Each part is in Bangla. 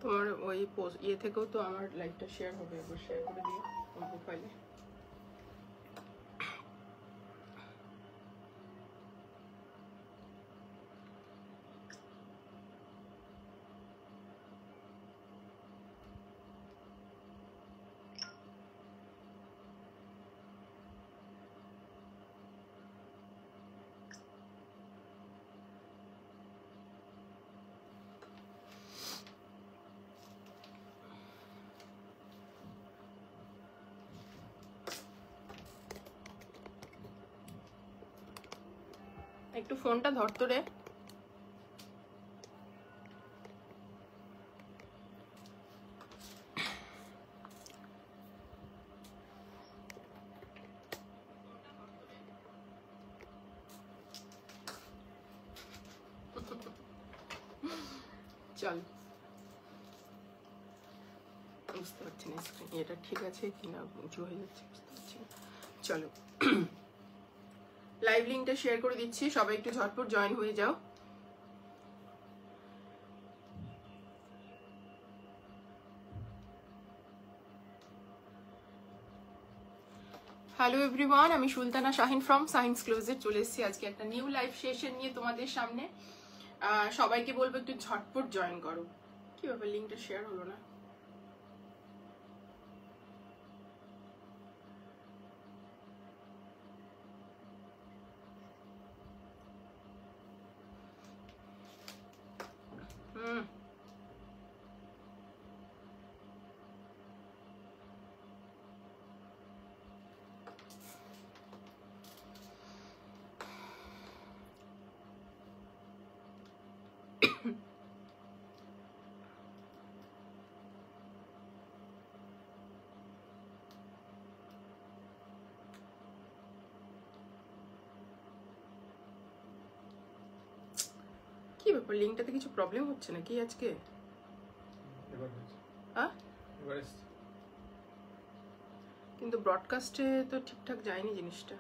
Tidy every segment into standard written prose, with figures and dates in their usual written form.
তোমার ওই ইয়ে থেকেও তো আমার লাইভটা শেয়ার হবে, একবার শেয়ার করে দিও আমার প্রোফাইলে। একটু ফোনটা ধরতো রে। চল, বুঝতে পারছি না স্ক্রিন এটা ঠিক আছে কিনা, উঁচু হয়ে যাচ্ছে বুঝতে পারছি না। চলো লাইভ লিঙ্কটা শেয়ার করে দিচ্ছি, সবাই একটু ঝটপট জয়েন হয়ে যাও। হ্যালো এভরিওয়ান, আমি Sultana Shahin from Science Closet চলে এসেছি আজকে একটা নিউ লাইভ সেশন নিয়ে তোমাদের সামনে। সবাইকে বলবো একটু ঝটপট জয়েন করো। কি ব্যাপার, লিঙ্কটা শেয়ার হলো না? কি ব্যাপার, লিঙ্কটাতে কিছু প্রবলেম হচ্ছে নাকি আজকে? কিন্তু ব্রডকাস্টে তো ঠিকঠাক যায়নি জিনিসটা।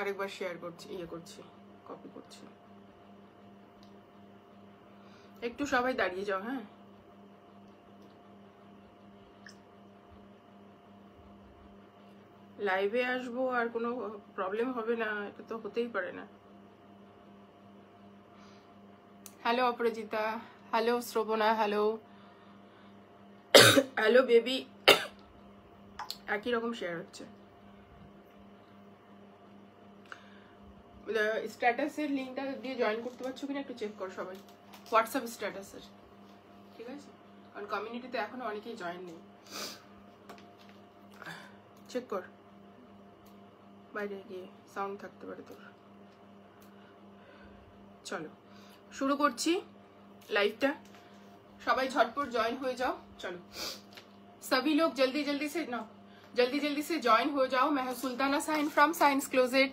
আরেকবার শেয়ার করছি, ইয়ে করছি, কপি করছি। একটু সবাই দাঁড়িয়ে যাও। হ্যাঁ, লাইভে আসবো আর কোনো প্রবলেম হবে না, এটা তো হতেই পারে না। Hello Aparajita, hello Shrabana, hello hello baby, একই রকম শেয়ার হচ্ছে। স্ট্যাটাসের লিঙ্কটা দিয়ে জয়েন করতে পারছো কিনা একটু চেক করো সবাই, হোয়াটসঅ্যাপ স্ট্যাটাসের, ঠিক আছে? কারণ কমিউনিটিতে এখনো অনেকেই জয়েন নেই, চেক কর। বাইরে গিয়ে সাউন্ড থাকতে পারে তোর। চলো শুরু করছি লাইভটা, সবাই ঝটপট জয়েন হয়ে যাও। चलो सभी लोग जल्दी जल्दी से ज्वाइन हो जाओ। मैं हूं सुल्ताना साइन फ्रॉम साइंस क्लोजेट।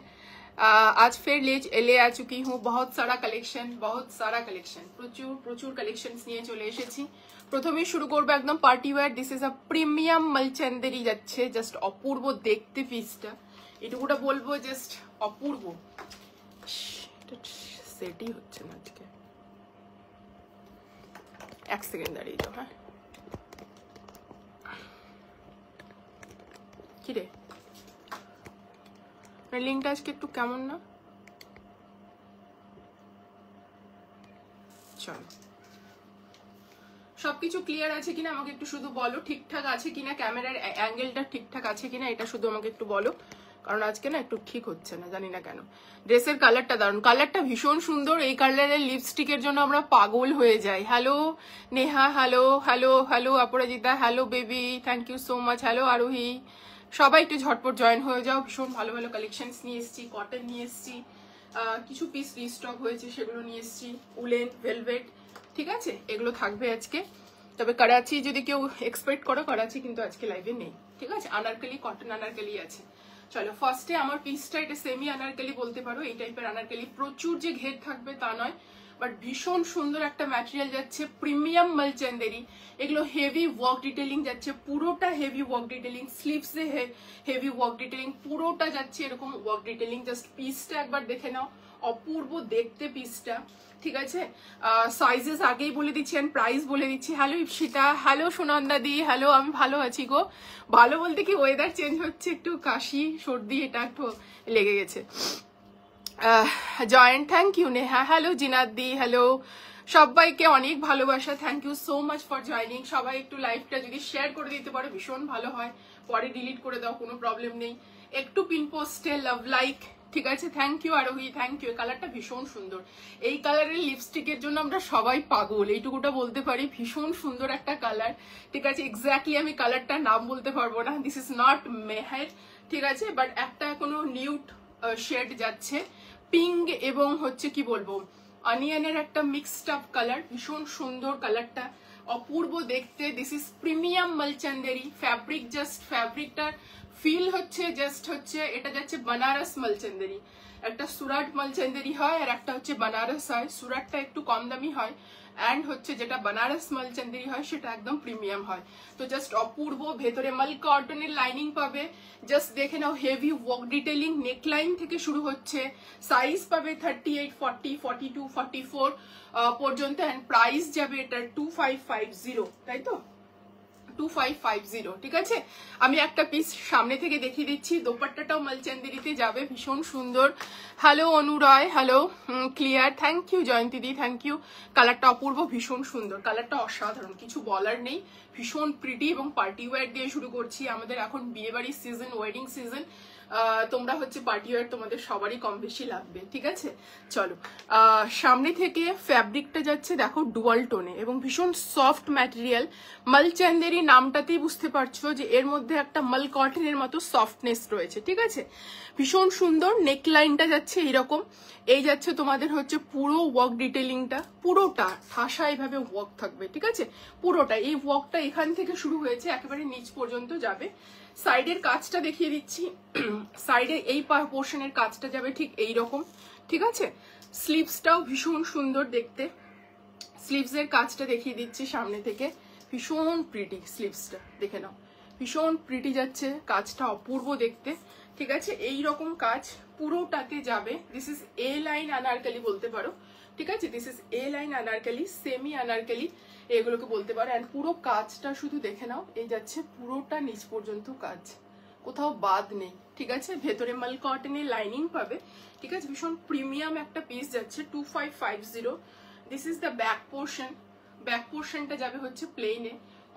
आज फिर ले आ चुकी हूँ बहुत सारा कलेक्शन, प्रचुर कलेक्शंस নিয়ে চলে এসেছি। প্রথমে শুরু করব একদম party wear. This is a premium মালচেন্দেরি যাচ্ছে, জাস্ট অপূর্ব দেখতে পিসটা, এটুকুটা বলবো, জাস্ট অপূর্ব। সেটই হচ্ছে না আজকে, এক সেকেন্ড দাঁড়িয়ে যাও। হ্যাঁ কি রে, লিঙ্কটা আজকে একটু কেমন না? চলো সবকিছু ক্লিয়ার আছে কিনা আমাকে একটু শুধু বলো, ঠিকঠাক আছে কিনা, ক্যামেরার অ্যাঙ্গেলটা ঠিকঠাক আছে কিনা এটা শুধু আমাকে একটু বলো, কারণ আজকে না একটু ঠিক হচ্ছে না, জানি না কেন। ড্রেসের কালারটা দারুণ, কালারটা ভীষণ সুন্দর। এই কালারের লিপস্টিকের জন্য আমরা পাগল হয়ে যাই। Hello Neha, hello hello hello Aparajita, hello baby, thank you so much. Hello Arohi, সবাই একটু ঝটপট জয়েন হয়ে যাও। ভীষণ ভালো ভালো কালেকশনস নিয়ে এসেছি, কটন নিয়ে এসেছি, কিছু পিস রিস্টক হয়েছে সেগুলো নিয়ে এসেছি, উলেন, ভেলভেট, ঠিক আছে, এগুলো থাকবে আজকে। তবে করাচি যদি কেউ এক্সপেক্ট করো, করাচি কিন্তু আজকে লাইভে নেই, ঠিক আছে? আনারকলি, কটন আনারকলি আছে। চলো ফার্স্টে আমার পিসটা, এটা সেমি আনারকলি বলতে পারো, এই টাইপের আনারকলি। প্রচুর যে ঘের থাকবে তা নয়, বাট ভীষণ সুন্দর একটা ম্যাটেরিয়াল যাচ্ছে, প্রিমিয়াম মালচেন্দেরি। এগুলো হেভি ওয়ার্ক ডিটেলিং যাচ্ছে, পুরোটা হেভি ওয়ার্ক ডিটেলিং, স্লিভসে হেভি ওয়ার্ক ডিটেলিং, পুরোটা যাচ্ছে এরকম ওয়ার্ক ডিটেলিং। জাস্ট পিসটা একবার দেখে নাও, অপূর্ব দেখতে পিসটা, ঠিক আছে। সাইজেস আগেই বলে দিচ্ছি এন্ড প্রাইস বলে দিচ্ছি। হ্যালো ইপসিতা, হ্যালো সুনন্দা দি, হ্যালো, আমি ভালো আছি গো। ভালো বলতে কি ওয়েদার চেঞ্জ হচ্ছে, একটু কাশি সর্দি এটা একটু লেগে গেছে। Joined thank you Neha, hello Zinat di, hello, সবাইকে অনেক ভালোবাসা, thank you so much for joining. সবাই একটু লাইভটা যদি শেয়ার করে দিতে পারো ভীষণ ভালো হয়, পরে ডিলিট করে দাও, কোনো প্রবলেম নেই। একটু পিন পোস্টে লাভ লাইক, ঠিক আছে। থ্যাংক ইউ আরোহী, থ্যাংক ইউ। কালারটা ভীষণ সুন্দর, এই কালারের লিপস্টিকের জন্য আমরা সবাই পাগল, এইটুকুটা বলতে পারি। ভীষণ সুন্দর একটা কালার, ঠিক আছে। এক্স্যাক্টলি আমি কালারটার নাম বলতে পারবো না, দিস ইজ নট মেহের, ঠিক আছে, বাট একটা কোনো নিউড শেড যাচ্ছে, পিঙ্ক এবং হচ্ছে কি বলবো অনিয়নের একটা মিক্সড আপ কালার, ভীষণ সুন্দর কালারটা, অপূর্ব দেখতে। দিস ইজ প্রিমিয়াম মালচেন্দেরি ফ্যাব্রিক, জাস্ট ফ্যাব্রিকটার ফিল হচ্ছে জাস্ট হচ্ছে এটা যাচ্ছে বানারস মালচেন্দেরি। একটা সুরাট মালচেন্দেরি হয় আর একটা হচ্ছে বানারস হয়। সুরাটটা একটু কম দামি হয় অ্যান্ড হচ্ছে যেটা বানারস মালচেন্দেরি হয় সেটা একদম প্রিমিয়াম হয়। তো জাস্ট অপূর্ব, ভেতরে মাল কটনের লাইনিং পাবে, জাস্ট দেখে নাও হেভি ওয়ার্ক ডিটেলিং, নেকলাইন থেকে শুরু হচ্ছে। সাইজ পাবে 38, 40, 42, 44 পর্যন্ত অ্যান্ড প্রাইস যাবে এটার 2550, তাই তো 2550, ঠিক আছে। আমি একটা পিস সামনে থেকে দেখিয়ে দিচ্ছি, দোপাট্টাটাও মালচেন্দেরিতে যাবে, ভীষণ সুন্দর। Hello Anuroy, hello clear, thank you Jayanti দি, থ্যাংক ইউ। কালারটা অপূর্ব, ভীষণ সুন্দর, কালারটা অসাধারণ, কিছু বলার নেই, ভীষণ প্রিটি। এবং পার্টি ওয়্যার দিয়ে শুরু করছি, আমাদের এখন বিয়ে বাড়ির সিজন, ওয়েডিং সিজন, তোমরা হচ্ছে পার্টি ওয়্যার তোমাদের সবারই কম বেশি লাগবে, ঠিক আছে। চলো সামনে থেকে ফ্যাব্রিকটা যাচ্ছে দেখো ডুয়াল টোনে এবং ভীষণ সফট ম্যাটেরিয়াল। মালচেন্দেরি নামটাতেই বুঝতে পারছো যে এর মধ্যে একটা মাল কটনের মতো সফটনেস রয়েছে, ঠিক আছে। ভীষণ সুন্দর, নেকলাইনটা যাচ্ছে এইরকম, এই যাচ্ছে তোমাদের হচ্ছে পুরো ওয়ার্ক ডিটেলিংটা, পুরোটা ঠাসা এইভাবে ওয়ার্ক থাকবে, ঠিক আছে। পুরোটা এই ওয়ার্কটা এখান থেকে শুরু হয়েছে একেবারে নিচ পর্যন্ত যাবে। সাইডের কাজটা দেখিয়ে দিচ্ছি, সাইডে এই পোর্শনের কাজটা যাবে ঠিক এই রকম, ঠিক আছে। স্লিভসটাও ভীষণ সুন্দর দেখতে, স্লিভসের কাজটা দেখিয়ে দিচ্ছি সামনে থেকে, ভীষণ প্রিটি, স্লিভসটা দেখে নাও, ভীষণ প্রিটি যাচ্ছে, কাজটা অপূর্ব দেখতে, ঠিক আছে। এই রকম কাজ পুরোটাতে যাবে। This is a line Anarkali বলতে পারো, ঠিক আছে। This is a line Anarkali, semi Anarkali এগুলোকে বলতে পারো। অ্যান্ড পুরো কাজটা শুধু দেখে নাও, এই যাচ্ছে পুরোটা নিচ পর্যন্ত কাজ, কোথাও বাদ নেই, ঠিক আছে। ভেতরে মাল কটনের লাইনিং পাবে, ঠিক আছে। ভীষণ প্রিমিয়াম একটা পিস যাচ্ছে 2550। This is the back portion, back পোর্শনটা যাবে হচ্ছে প্লেনে,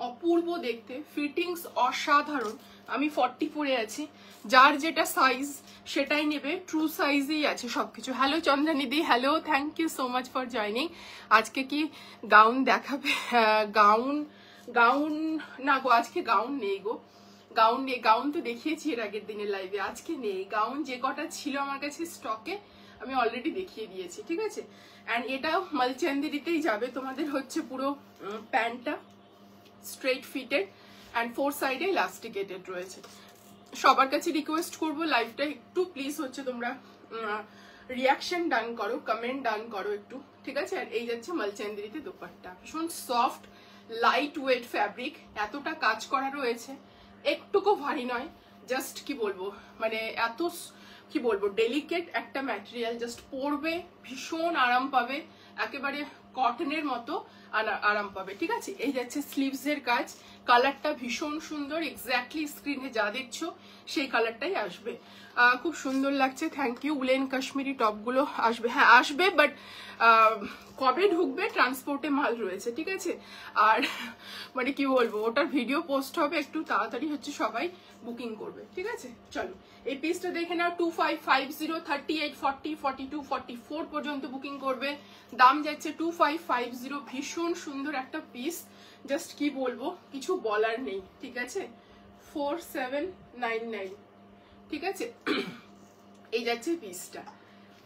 অপূর্ব দেখতে, ফিটিংস অসাধারণ। আমি 40 পরে আছি, যার যেটা সাইজ সেটাই নেবে, ট্রু সাইজেই আছে সবকিছু। Hello Chandranidhi, hello, thank you so much for joining. আজকে কি গাউন দেখাবে? গাউন না গো, আজকে গাউন নেই গো, গাউন নেই। গাউন তো দেখিয়েছি এর আগের দিনের লাইভে, আজকে নেই গাউন। যে কটা ছিল আমার কাছে স্টকে আমি অলরেডি দেখিয়ে দিয়েছি, ঠিক আছে। অ্যান্ড এটাও মালচেন্দেরিতেই যাবে, তোমাদের হচ্ছে পুরো প্যান্টটা স্ট্রেট ফিটেড অ্যান্ড 4 সাইডে ইলাস্টিকেটেড রয়েছে। সবার কাছে রিকোয়েস্ট করবো লাইভটা একটু প্লিজ হচ্ছে তোমরা রিয়াকশন ডান করো, কমেন্ট ডান করো একটু, ঠিক আছে। আর এই যাচ্ছে মালচেন্দেরিতে দোপাট্টা, ভীষণ সফট লাইট ওয়েট ফ্যাব্রিক, এতটা কাজ করা রয়েছে, একটুকু ভারী নয়, জাস্ট কি বলবো মানে এত কি বলবো ডেলিকেট একটা ম্যাটেরিয়াল, জাস্ট পরবে ভীষণ আরাম পাবে, একেবারে কটনের মতো আরাম পাবে, ঠিক আছে। এই যাচ্ছে স্লিভস এর কাজ, কালারটা ভীষণ সুন্দর, এক্স্যাক্টলি স্ক্রিনে যা দেখছো সেই কালারটাই আসবে, খুব সুন্দর লাগছে, থ্যাংক ইউ। উলেন কাশ্মীরি টপগুলো আসবে, হ্যাঁ আসবে, বাট কবে ঢুকবে ট্রান্সপোর্টে মাল রয়েছে, ঠিক আছে। আর মানে কি বলবো, ওটার ভিডিও পোস্ট হবে, একটু তাড়াতাড়ি হচ্ছে সবাই বুকিং করবে, ঠিক আছে। চলো এই পিসটা দেখে নাও, 2550, 38, 40, 42, 44 পর্যন্ত বুকিং করবে, দাম যাচ্ছে 2550। ভীষণ সুন্দর একটা পিস, জাস্ট কি বলবো কিছু বলার নেই, ঠিক আছে। 4799, ঠিক আছে। এই যাচ্ছে পিসটা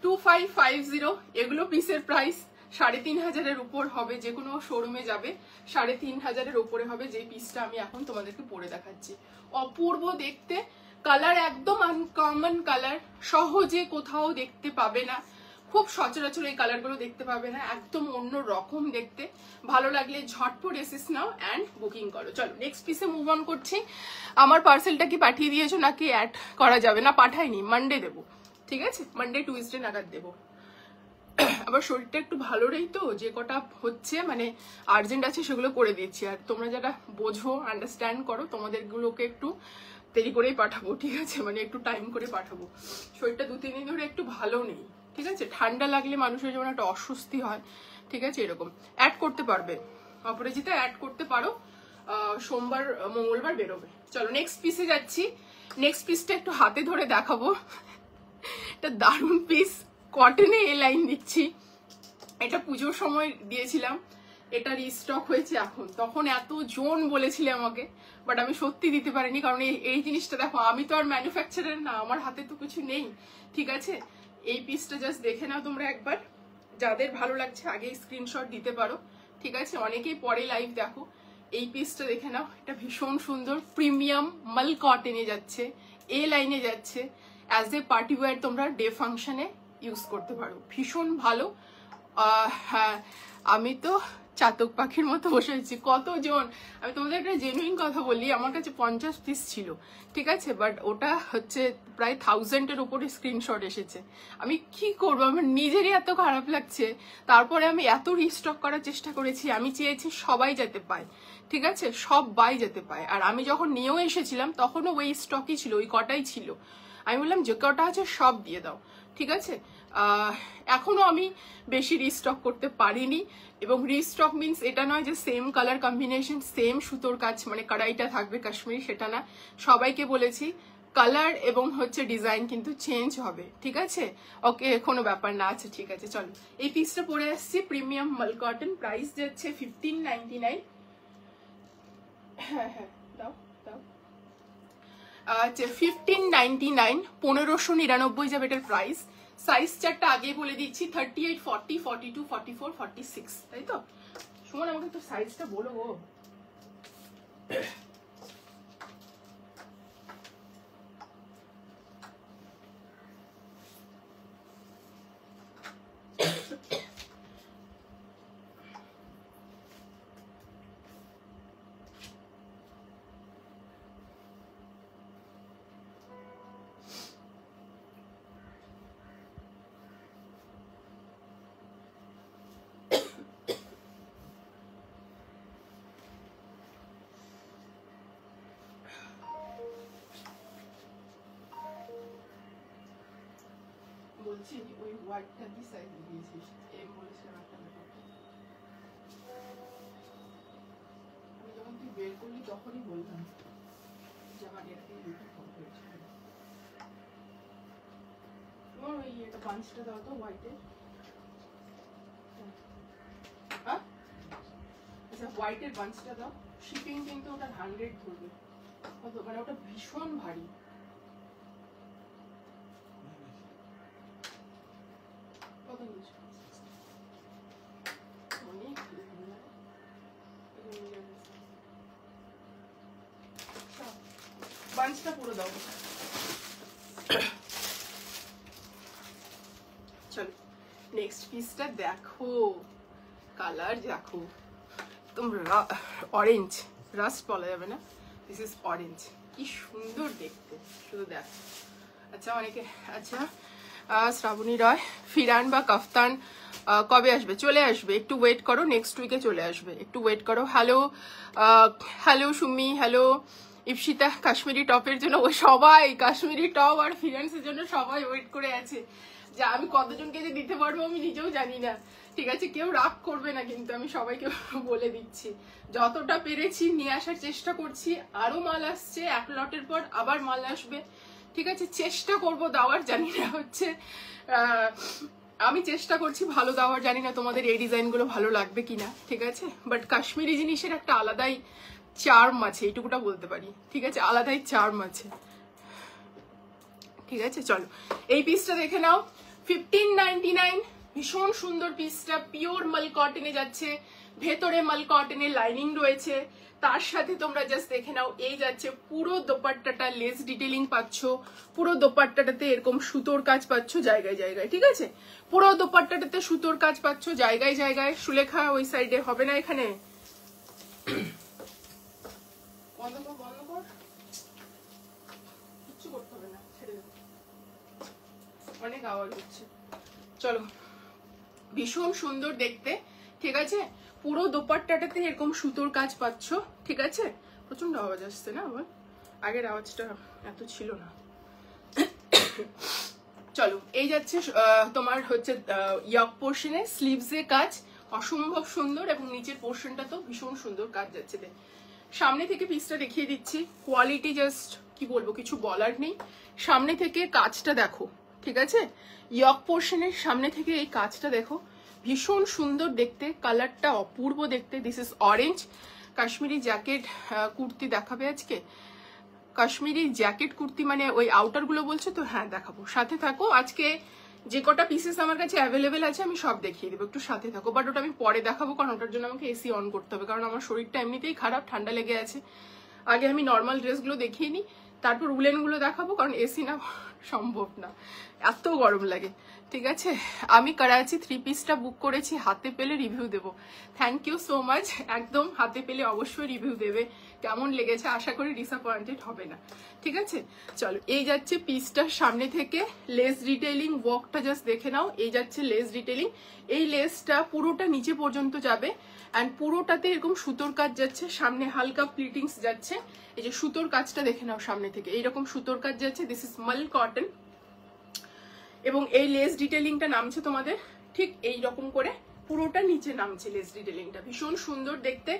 2550। এগুলো পিসের প্রাইস 3500-এর উপর হবে, যে কোনো শোরুমে যাবে 3500-এর উপরে হবে। যে পিসটা আমি এখন তোমাদেরকে পরে দেখাচ্ছি, অপূর্ব দেখতে, কালার একদম আনকমন কালার, সহজে কোথাও দেখতে পাবে না, খুব সচরাচর এই কালারগুলো দেখতে পাবে না, একদম অন্য রকম দেখতে। ভালো লাগলে ঝটপট এসিস নাও অ্যান্ড বুকিং করো। চলো নেক্সট পিসে মুভ অন করছি। আমার পার্সেলটা কি পাঠিয়ে দিয়েছো নাকি অ্যাড করা যাবে? না পাঠাইনি, মানডে দেবো, ঠিক আছে? মানডে টুইসডে নাগাদ দেবো। আবার শরীরটা একটু ভালো নেই তো, যে কটা হচ্ছে মানে আর্জেন্ট আছে সেগুলো করে দিচ্ছি। আর তোমরা যারা বোঝো, আন্ডারস্ট্যান্ড করো, তোমাদেরগুলোকে একটু দেরি করেই পাঠাবো, ঠিক আছে? মানে একটু টাইম করে পাঠাবো। শরীরটা 2-3 দিন ধরে একটু ভালো নেই, ঠিক আছে? ঠান্ডা লাগলে মানুষের যেমন একটা অস্বস্তি হয়, ঠিক আছে? এরকম অ্যাড করতে পারবে, অপরাজিতা অ্যাড করতে পারো। সোমবার মঙ্গলবার বেরোবে। চলো নেক্সট পিসে যাচ্ছি। নেক্সট পিসটা একটু হাতে ধরে দেখাবো। এটা দারুণ পিস, কটনে এ লাইন দিচ্ছি। এটা পুজোর সময় দিয়েছিলাম, এটা রিস্টক হয়েছে এখন। তখন এত জন বলেছিলে আমাকে, বাট আমি সত্যি দিতে পারিনি, কারণ এই জিনিসটা দেখো, আমি তো আর ম্যানুফ্যাকচারার না, আমার হাতে তো কিছু নেই, ঠিক আছে? এই পিসটা জাস্ট দেখে নাও তোমরা একবার, যাদের ভালো লাগছে আগে স্ক্রিনশট দিতে পারো, ঠিক আছে? অনেকেই পরে লাইভ দেখো। এই পিসটা দেখে নাও, এটা ভীষণ সুন্দর প্রিমিয়াম মাল কটনে যাচ্ছে, এ লাইনে যাচ্ছে। অ্যাজ এ পার্টি ওয়্যার তোমরা ডে ফাংশনে ইউজ করতে পারো, ভীষণ ভালো। হ্যাঁ, আমি তো চাতক পাখির মতো বসে আছি। কতজন, আমি তোমাদের একটা জেনুইন কথা বলি, আমার কাছে 50 পিস ছিল, ঠিক আছে? বাট ওটা হচ্ছে প্রায় 1000-এর উপরে স্ক্রিনশট এসেছে। আমি কি করবো, আমার নিজেরই এত খারাপ লাগছে। তারপরে আমি এত রিস্টক করার চেষ্টা করেছি, আমি চেয়েছি সবাই যেতে পায়, ঠিক আছে? সবাই যেতে পায়। আর আমি যখন নিয়েও এসেছিলাম তখনও ওই স্টকই ছিল, ওই কটাই ছিল। আমি বললাম যে কটা আছে সব দিয়ে দাও, ঠিক আছে? এখনো আমি বেশি রিস্টক করতে পারিনি। এবং রিস্টক মিনস এটা নয় যে সেম কালার কম্বিনেশন, সেম সুতোর কাজ, মানে কড়াইটা থাকবে কাশ্মীরি, সেটা না। সবাইকে বলেছি কালার এবং হচ্ছে ডিজাইন কিন্তু চেঞ্জ হবে, ঠিক আছে? ওকে, কোনো ব্যাপার না। আচ্ছা ঠিক আছে, চলো এই পিসটা পরে আসছি। প্রিমিয়াম মাল কটন, প্রাইস যাচ্ছে 1599। হ্যাঁ হ্যাঁ, দাও দাও। আচ্ছা 1599, 1599 যাবে এটার প্রাইস। সাইজ চারটা আগে বলে দিচ্ছি, 38, 40, 42, 44, 46, তাই তো? সুমন আমাকে তো সাইজটা বলো গো। বলছি ওই হোয়াইটটা কি সাইজ দিয়েছিস? এম বলেছিলাম একটা ব্যাপার, আমি যখন তুই বের করলি তখনই বললাম যে আমার এটা দিয়ে দুটো ফটো হয়েছিল। তোমার ওই এটা পাঁচটা দাও তো হোয়াইটের। হ্যাঁ আচ্ছা, হোয়াইটের বাঞ্চটা দাও। শিপিং কিন্তু ওটা 100 ধরবে, কত মানে ওটা ভীষণ ভারী। কত নিয়েছো? অনেক বাঞ্চটা পুরো দাও। চলো নেক্সট পিসটা দেখো, কালার দেখো তোমরা। অরেঞ্জ, রাস্ট বলা যাবে না, দিস ইজ অরেঞ্জ। কি সুন্দর দেখতে, শুধু দেখ। আচ্ছা অনেকে, আচ্ছা শ্রাবণী রয়, ফিরান বা কাফতান কবে আসবে? চলে আসবে, একটু ওয়েট করো, নেক্সট উইকে চলে আসবে, একটু ওয়েট করো। Hello hello Sumi, hello Ipsita. Kashmiri টপের জন্য ও সবাই, কাশ্মীরি টপ আর ফিরান্সের জন্য সবাই ওয়েট করে আছে। যা আমি কতজনকে যে দিতে পারবো আমি নিজেও জানি না, ঠিক আছে? কেউ রাগ করবে না কিন্তু, আমি সবাইকে বলে দিচ্ছি। যতটা পেরেছি নিয়ে আসার চেষ্টা করছি। আরো মাল আসছে, এক লটের পর আবার মাল আসবে, ঠিক আছে? চেষ্টা করব দেওয়ার, জানি না হচ্ছে, আমি চেষ্টা করছি ভালো দেওয়ার, জানি না তোমাদের এই ডিজাইনগুলো ভালো লাগবে কিনা, ঠিক আছে? বাট কাশ্মীরি জিনিসের একটা আলাদাই চার্ম আছে, এইটুকুটা বলতে পারি, ঠিক আছে? আলাদাই চার্ম আছে, ঠিক আছে? চলো এই পিসটা দেখে নাও, 1599, ভীষণ সুন্দর পিসটা। পিওর মাল কটনে যাচ্ছে, ভেতরে মাল কটনের লাইনিং রয়েছে, তার সাথে তোমরা জাস্ট দেখে নাও, এই যাচ্ছে পুরো দোপাট্টাটা লেস ডিটেলিং পাচ্ছ, পুরো দোপাট্টাটাতে এরকম সুতোর কাজ পাচ্ছ জায়গায় জায়গায়, ঠিক আছে? পুরো দোপাট্টাটাতে সুতোর কাজ পাচ্ছ জায়গায় জায়গায়। সুলেখা ওই সাইডে হবে না, এখানে বন্ধ কর, বন্ধ কর, কিচ্ছু করতে হবে না, ছেড়ে দেবো, অনেক আওয়াজ হচ্ছে। চলো, ভীষণ সুন্দর দেখতে, ঠিক আছে? পুরো দোপাট্টাটাতে এরকম সুতোর কাজ পাচ্ছ, ঠিক আছে? প্রচন্ড আওয়াজ আসছে না আবার, আগের আওয়াজটা এত ছিল না। চলো, এই যাচ্ছে তোমার হচ্ছে ইয়ক পোর্শনে স্লিভসে কাজ অসম্ভব সুন্দর, এবং নিচের পোর্শনটা তো ভীষণ সুন্দর কাজ যাচ্ছে। সামনে থেকে পিসটা দেখিয়ে দিচ্ছি, কোয়ালিটি জাস্ট কি বলবো, কিছু বলার নেই। সামনে থেকে কাজটা দেখো, ঠিক আছে? ইয়ক পোর্শনের সামনে থেকে এই কাজটা দেখো, ভীষণ সুন্দর দেখতে, কালারটা অপূর্ব দেখতে। This is orange. Kashmiri jacket kurti দেখাবে আজকে? কাশ্মীরি জ্যাকেট কুর্তি মানে ওই আউটার গুলো বলছো তো? হ্যাঁ দেখাবো, সাথে থাকো। আজকে যে কটা পিসেস আমার কাছে অ্যাভেলেবেল আছে আমি সব দেখিয়ে দেবো, একটু সাথে থাকো। বাট ওটা আমি পরে দেখাবো, কারণ ওটার জন্য আমাকে এসি অন করতে হবে, কারণ আমার শরীরটা এমনিতেই খারাপ, ঠান্ডা লেগে আছে। আগে আমি নর্মাল ড্রেসগুলো দেখিয়ে নিই, তারপর উলেনগুলো দেখাবো, কারণ এসি না সম্ভব না, এত গরম লাগে, ঠিক আছে? আমি করাচি 3 পিসটা বুক করেছি, হাতে পেলে রিভিউ দেবো। থ্যাংক ইউ সো মাচ, একদম হাতে পেলে অবশ্যই রিভিউ দেবে, কেমন লেগেছে। আশা করি ডিসঅ্যাপয়েন্টেড হবে না, ঠিক আছে? চলো, এই যাচ্ছে পিসটার সামনে থেকে লেস ডিটেইলিং ওয়ার্কটা জাস্ট দেখে নাও। এই যাচ্ছে লেস ডিটেইলিং, এই লেসটা পুরোটা নিচে পর্যন্ত যাবে, অ্যান্ড পুরোটাতে এরকম সুতোর কাজ যাচ্ছে, সামনে হালকা প্লিটিংস যাচ্ছে। এই যে সুতোর কাজটা দেখে নাও সামনে থেকে, এইরকম সুতোর কাজ যাচ্ছে। দিস ইজ মাল কটন, এবং এই লেস ডিটেলিংটা নামছে তোমাদের ঠিক এই রকম করে, পুরোটা নিচে নামছে লেস ডিটেলিংটা, ভীষণ সুন্দর দেখতে।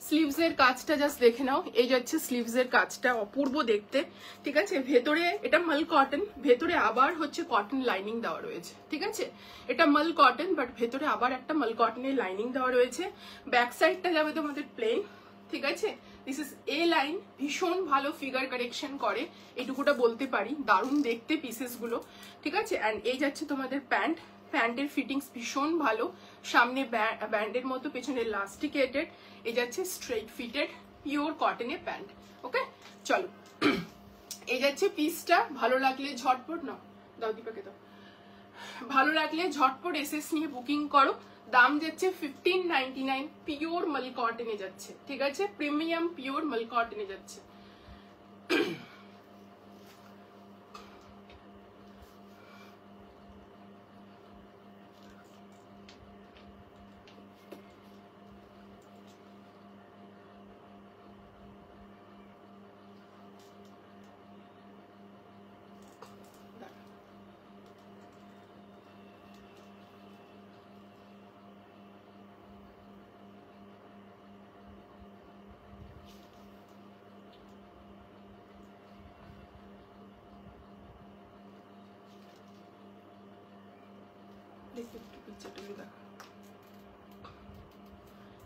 স্লিভস এর কাজটা জাস্ট দেখে নাও, এই যাচ্ছে স্লিভস এর কাজটা, অপূর্ব দেখতে, ঠিক আছে? ভেতরে এটা মাল কটন, ভেতরে আবার হচ্ছে কটন লাইনিং দেওয়া রয়েছে, ঠিক আছে? এটা মাল কটন, বাট ভেতরে আবার একটা মাল কটনের লাইনিং দেওয়া রয়েছে। ব্যাক সাইডটা যাবে তোমাদের প্লেন, ঠিক আছে? দিস ইজ এ লাইন, ভীষণ ভালো ফিগার কারেকশন করে, এটুকুটা বলতে পারি, দারুণ দেখতে পিসেস গুলো, ঠিক আছে? অ্যান্ড এই যাচ্ছে তোমাদের প্যান্ট, প্যান্টের ফিটিংস ভীষণ ভালো, সামনে ব্যান্ডের মতো, পেছনে লাস্টিকেটেড, এই যাচ্ছে স্ট্রেট ফিটেড পিওর কটনের প্যান্ট, ওকে? চলো, এই যাচ্ছে পিসটা। ভালো লাগলে ঝটপট নাও, দাও দীপাকে দাও, ভালো লাগলে ঝটপট এসএস নিয়ে বুকিং করো। দাম যাচ্ছে 1599, পিওর মাল কটনে যাচ্ছে, ঠিক আছে? প্রিমিয়াম পিওর মাল কটনে যাচ্ছে।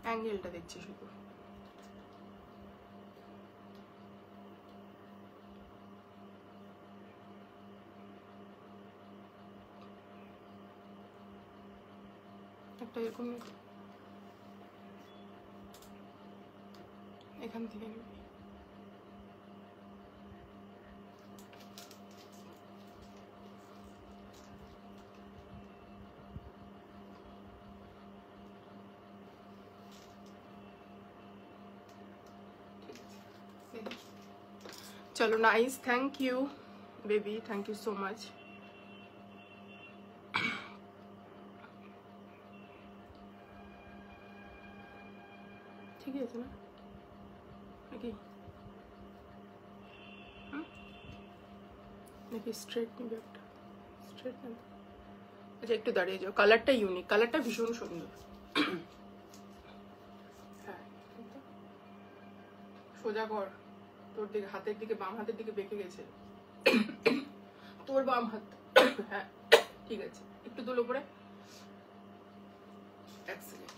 অ্যাঙ্গেলটা দেখছি শুধু, একটা এরকম এখান থেকে নিবি। চলো, nice, thank you baby, thank you so much. ঠিকই আছে না নাকি? নাকি স্ট্রেট নিবে একটা? স্ট্রেট নেবে, আচ্ছা একটু দাঁড়িয়ে যাও, কালারটা ইউনিক, কালারটা ভীষণ সুন্দর। হ্যাঁ, সোজা কর, তোর দিকে হাতের দিকে, বাম হাতের দিকে বেঁকে গেছে তোর বাম হাত। হ্যাঁ ঠিক আছে, একটু তোল উপরে, এক সেকেন্ড।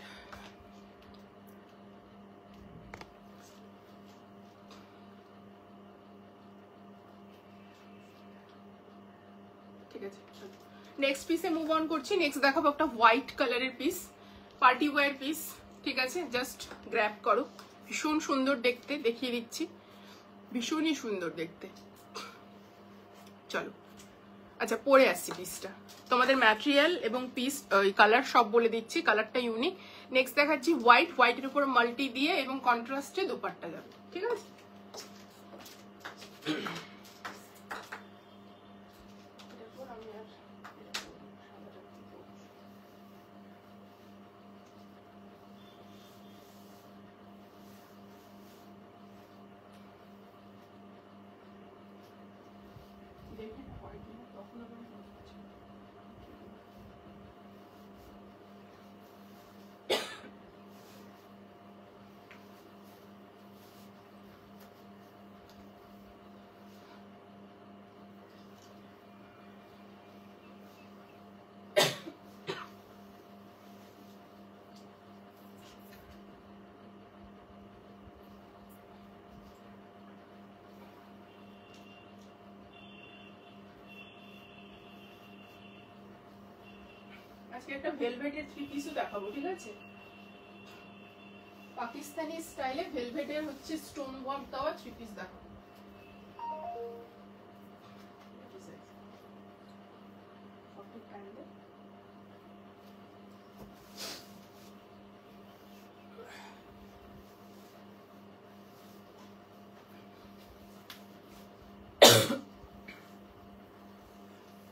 ঠিক আছে, নেক্সট পিসে মুভ অন করছি। নেক্সট দেখাবো একটা হোয়াইট কালারের পিস, পার্টি ওয়্যার পিস, ঠিক আছে? জাস্ট গ্র্যাব করো, ভীষণ সুন্দর দেখতে, দেখিয়ে দিচ্ছি, ভীষণই সুন্দর দেখতে। চলো আচ্ছা পরে আসছি পিসটা, তোমাদের ম্যাটেরিয়াল এবং পিস কালার সব বলে দিচ্ছি, কালারটা ইউনিক। নেক্সট দেখাচ্ছি হোয়াইট, হোয়াইটের উপর মাল্টি দিয়ে এবং কন্ট্রাস্টে দোপাট্টা যাবে, ঠিক আছে। আজকে একটা ভেলভেটের থ্রি পিসও দেখাবো, ঠিক আছে। পাকিস্তানি স্টাইলে ভেলভেটের হচ্ছে স্টোন ওয়ার্ক দেওয়া থ্রি পিস দেখাবো।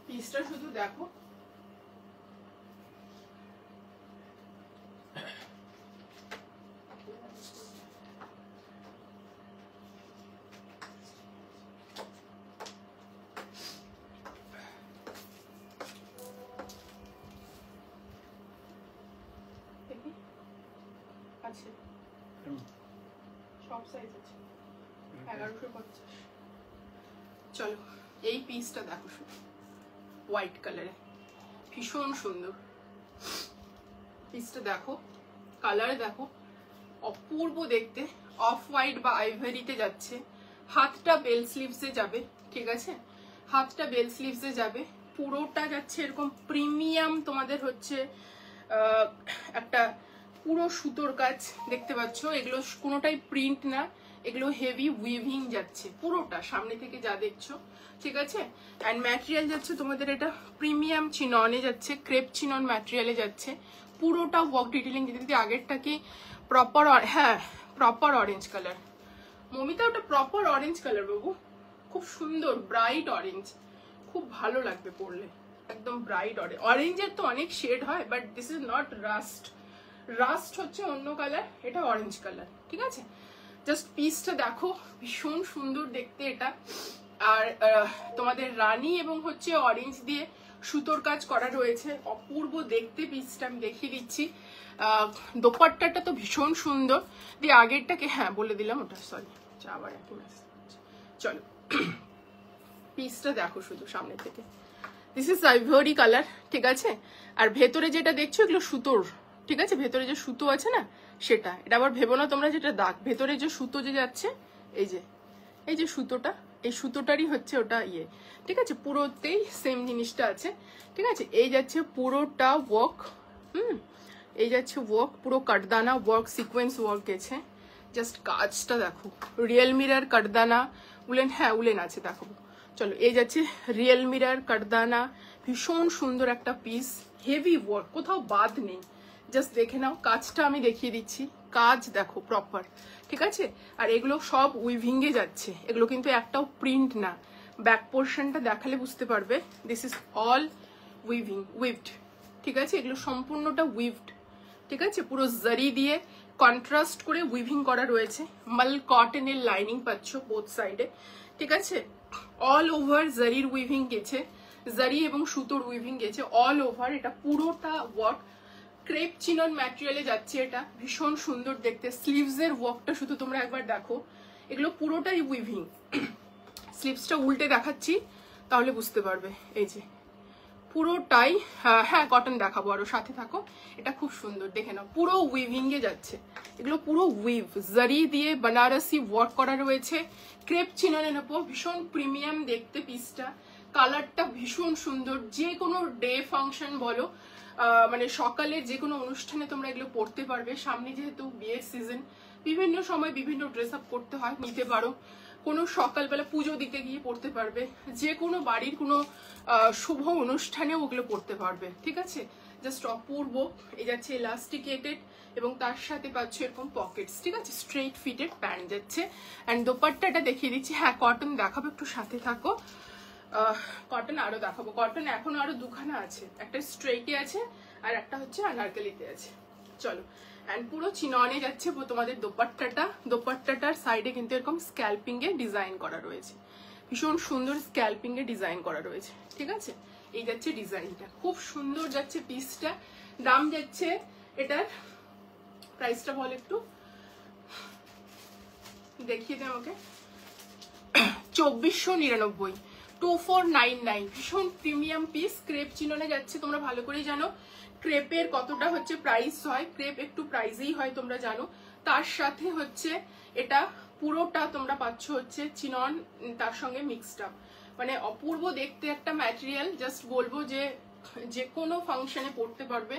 পিসটা শুধু দেখো, আছে সব সাইজ আছে, 1150। চলো এই পিসটা দেখো শুধু, হোয়াইট কালারে ভীষণ সুন্দর পিসটা দেখো, কালার দেখো, অপূর্ব দেখতে, অফ হোয়াইট বা আইভরিতে যাচ্ছে। হাতটা বেল স্লিভসে যাবে, ঠিক আছে, হাতটা বেল স্লিভসে যাবে, পুরোটা যাচ্ছে এরকম প্রিমিয়াম, তোমাদের হচ্ছে একটা পুরো সুতোর কাজ দেখতে পাচ্ছ। এগুলো কোনোটাই প্রিন্ট না, এগুলো হেভি উইভিং যাচ্ছে পুরোটা, সামনে থেকে যা দেখছো, ঠিক আছে। অ্যান্ড ম্যাটেরিয়াল যাচ্ছে তোমাদের এটা প্রিমিয়াম চিননে যাচ্ছে, ক্রেপ চিনন ম্যাটেরিয়ালে যাচ্ছে, পুরোটা ওয়ার্ক ডিটেলিং দিদি। আগেরটা কি প্রপার, হ্যাঁ প্রপার অরেঞ্জ কালার, মমিতা ওটা প্রপার অরেঞ্জ কালার বাবু, খুব সুন্দর ব্রাইট অরেঞ্জ, খুব ভালো লাগবে পরলে, একদম ব্রাইট অরেঞ্জ। অরেঞ্জের তো অনেক শেড হয়, but this is not rust, rust হচ্ছে অন্য কালার, এটা অরেঞ্জ কালার, ঠিক আছে। জাস্ট পিসটা দেখো, ভীষণ সুন্দর দেখতে এটা। আর তোমাদের রানী এবং হচ্ছে অরেঞ্জ দিয়ে সুতোর কাজ করা রয়েছে, অপূর্ব দেখতে পিসটা, আমি দেখিয়ে দিচ্ছি। দোপাট্টাটা তো ভীষণ সুন্দর দিয়ে, আগেরটাকে হ্যাঁ বলে দিলাম ওটা, সরি আবার একই মেসেজ। চলো পিসটা দেখো শুধু সামনে থেকে, দিস ইজ আইভরি কালার, ঠিক আছে। আর ভেতরে যেটা দেখছো এগুলো সুতোর, ঠিক আছে, ভেতরে যে সুতো আছে না সেটা, এটা আবার ভেবো না তোমরা যেটা দাগ, ভেতরে যে সুতো যে যাচ্ছে, এই যে সুতোটা, এই সুতোটারই হচ্ছে ওটা ইয়ে, ঠিক আছে, পুরোতেই সেম জিনিসটা আছে, ঠিক আছে। এই যাচ্ছে পুরোটা ওয়ার্ক, এই যাচ্ছে ওয়ার্ক, পুরো কাটদানা ওয়ার্ক, সিকোয়েন্স ওয়ার্ক গেছে। জাস্ট কাজটা দেখো, রিয়েল মিরার কাটদানা, উলেন, হ্যাঁ উলেন আছে দেখো। চলো এই যাচ্ছে রিয়েল মিরার কাটদানা, ভীষণ সুন্দর একটা পিস, হেভি ওয়ার্ক, কোথাও বাদ নেই, জাস্ট দেখে নাও। কাজটা আমি দেখিয়ে দিচ্ছি, কাজ দেখো প্রপার, ঠিক আছে। আর এগুলো সব উইভিংয়ে যাচ্ছে, এগুলো কিন্তু একটাও প্রিন্ট না, ব্যাক পোর্শনটা দেখালে বুঝতে পারবে, দিস ইজ অল উইভিং, উইভড, ঠিক আছে, এগুলো সম্পূর্ণটা উইভড, ঠিক আছে, পুরো জারি দিয়ে কন্ট্রাস্ট করে উইভিং করা রয়েছে। মাল কটনের লাইনিং পাচ্ছ বোথ সাইডে, ঠিক আছে। অল ওভার জারির উইভিং গেছে, জারি এবং সুতোর উইভিং গেছে অল ওভার, এটা পুরোটা ওয়ার্ক, ক্রেপ চিনন ম্যাটেরিয়ালে যাচ্ছে, এটা ভীষণ সুন্দর দেখতে। স্লিভসের ওয়ার্কটা শুধু তোমরা একবার দেখো, এগুলো পুরোটাই উইভিং। স্লিভসটা উল্টে দেখাচ্ছি তাহলে বুঝতে পারবে, এই যে পুরোটাই, হ্যাঁ কটন দেখাবো আরো, সাথে থাকো। এটা খুব সুন্দর দেখে নাও, পুরো উইভিং এ যাচ্ছে, এগুলো পুরো উইভ, জারি দিয়ে বানারসি ওয়ার্ক করা রয়েছে, ক্রেপ চিননের উপর, ভীষণ প্রিমিয়াম দেখতে পিসটা। কালারটা ভীষণ সুন্দর, যে কোনো ডে ফাংশন বলো, মানে সকালে যে কোনো অনুষ্ঠানে তোমরা এগুলো পরতে পারবে। সামনে যেহেতু বিয়ের সিজন, বিভিন্ন সময় বিভিন্ন ড্রেস আপ করতে হয়, নিতে পারো। কোনো সকালবেলা পুজো দিতে গিয়ে পড়তে পারবে, যে কোনো বাড়ির কোনো শুভ অনুষ্ঠানেও ওগুলো পড়তে পারবে, ঠিক আছে। জাস্ট অপূর্ব। এই যাচ্ছে ইলাস্টিকেটেড এবং তার সাথে পাচ্ছ এরকম পকেটস, ঠিক আছে। স্ট্রেট ফিটেড প্যান্ট যাচ্ছে। অ্যান্ড দোপাট্টাটা দেখিয়ে দিচ্ছি। হ্যাঁ, কটন দেখাবো, একটু সাথে থাকো। কটন আরো দেখাবো। কটন এখনো আরো দুখানা আছে, একটা স্ট্রেটে আছে আর একটা হচ্ছে আনারকলিতে আছে। চলো। অ্যান্ড পুরো চিননে যাচ্ছে তোমাদের দোপাট্টাটা। দোপাট্টাটার সাইডে কিন্তু এরকম স্ক্যাল্পিং এ ডিজাইন করা রয়েছে, ভীষণ সুন্দর স্ক্যাল্পিং এ ডিজাইন করা রয়েছে, ঠিক আছে। এই যাচ্ছে ডিজাইনটা, খুব সুন্দর যাচ্ছে পিসটা। দাম যাচ্ছে এটার, প্রাইসটা বল একটু, দেখিয়ে দে আমাকে। 2499, 2499। ভীষণ প্রিমিয়াম পিস, ক্রেপ চিননে যাচ্ছে। তোমরা ভালো করেই জানো ক্রেপের কতটা হচ্ছে প্রাইস হয়, ক্রেপ একটু প্রাইসেই হয় তোমরা জানো। তার সাথে হচ্ছে এটা পুরোটা তোমরা পাচ্ছ হচ্ছে চিনন, তার সঙ্গে মিক্সড আপ, মানে অপূর্ব দেখতে একটা ম্যাটেরিয়াল। জাস্ট বলবো যে যে কোনো ফাংশনে পড়তে পারবে,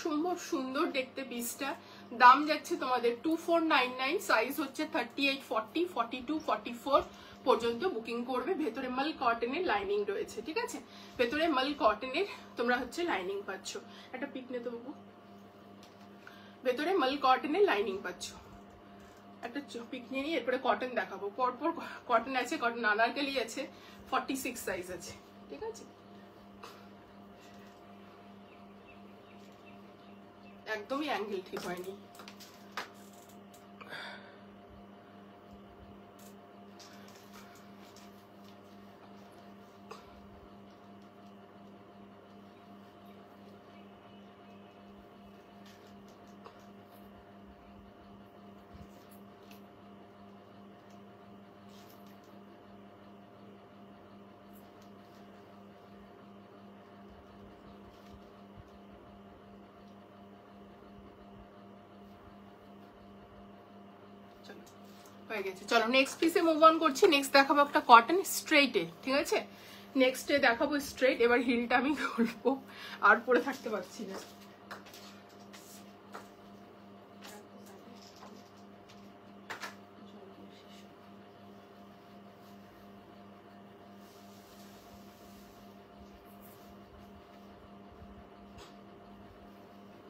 সুন্দর সুন্দর দেখতে পিসটা। দাম যাচ্ছে তোমাদের 2499। সাইজ হচ্ছে 38, 40, 42, 44 পর্যন্ত বুকিং করবে। ভেতরে মাল কটনের লাইনিং রয়েছে, ঠিক আছে। ভেতরে মাল কটনের তোমরা হচ্ছে লাইনিং পাচ্ছ। একটা পিক নিতে বাবু। ভেতরে মাল কটনের লাইনিং পাচ্ছ। একটা পিক নিয়ে নিয়ে এরপরে কটন দেখাবো। পরপর কটন আছে, কটন আনারকলি আছে, 46 সাইজ আছে, ঠিক আছে। একদমই অ্যাঙ্গেল ঠিক হয়নি। হয়ে গেছে। চলো নেক্সট পিসে মুভ অন করছি। নেক্সট দেখাবো একটা কটন স্ট্রেটে, ঠিক আছে। নেক্সটে দেখাবো স্ট্রেট। এবার হিলটা আমি খুলবো, আর পরে থাকতে পারছি না।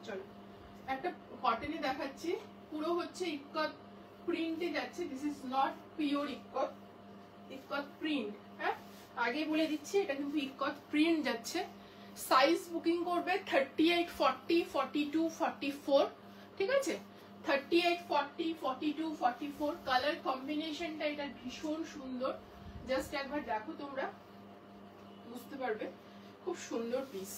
চলো একটা কটনে দেখাচ্ছি, পুরো হচ্ছে ইক্কত প্রিন্টে যাচ্ছে। This is not pure ikat, ikat print. হ্যাঁ, আগে বলে দিচ্ছি এটা কিন্তু ইক্কত প্রিন্ট যাচ্ছে। সাইজ বুকিং করবে 38, 40, 42, 44, ঠিক আছে। 38, 40, 42, 44 কালার কম্বিনেশনটা এটা ভীষণ সুন্দর। জাস্ট একবার দেখো, তোমরা বুঝতে পারবে, খুব সুন্দর পিস।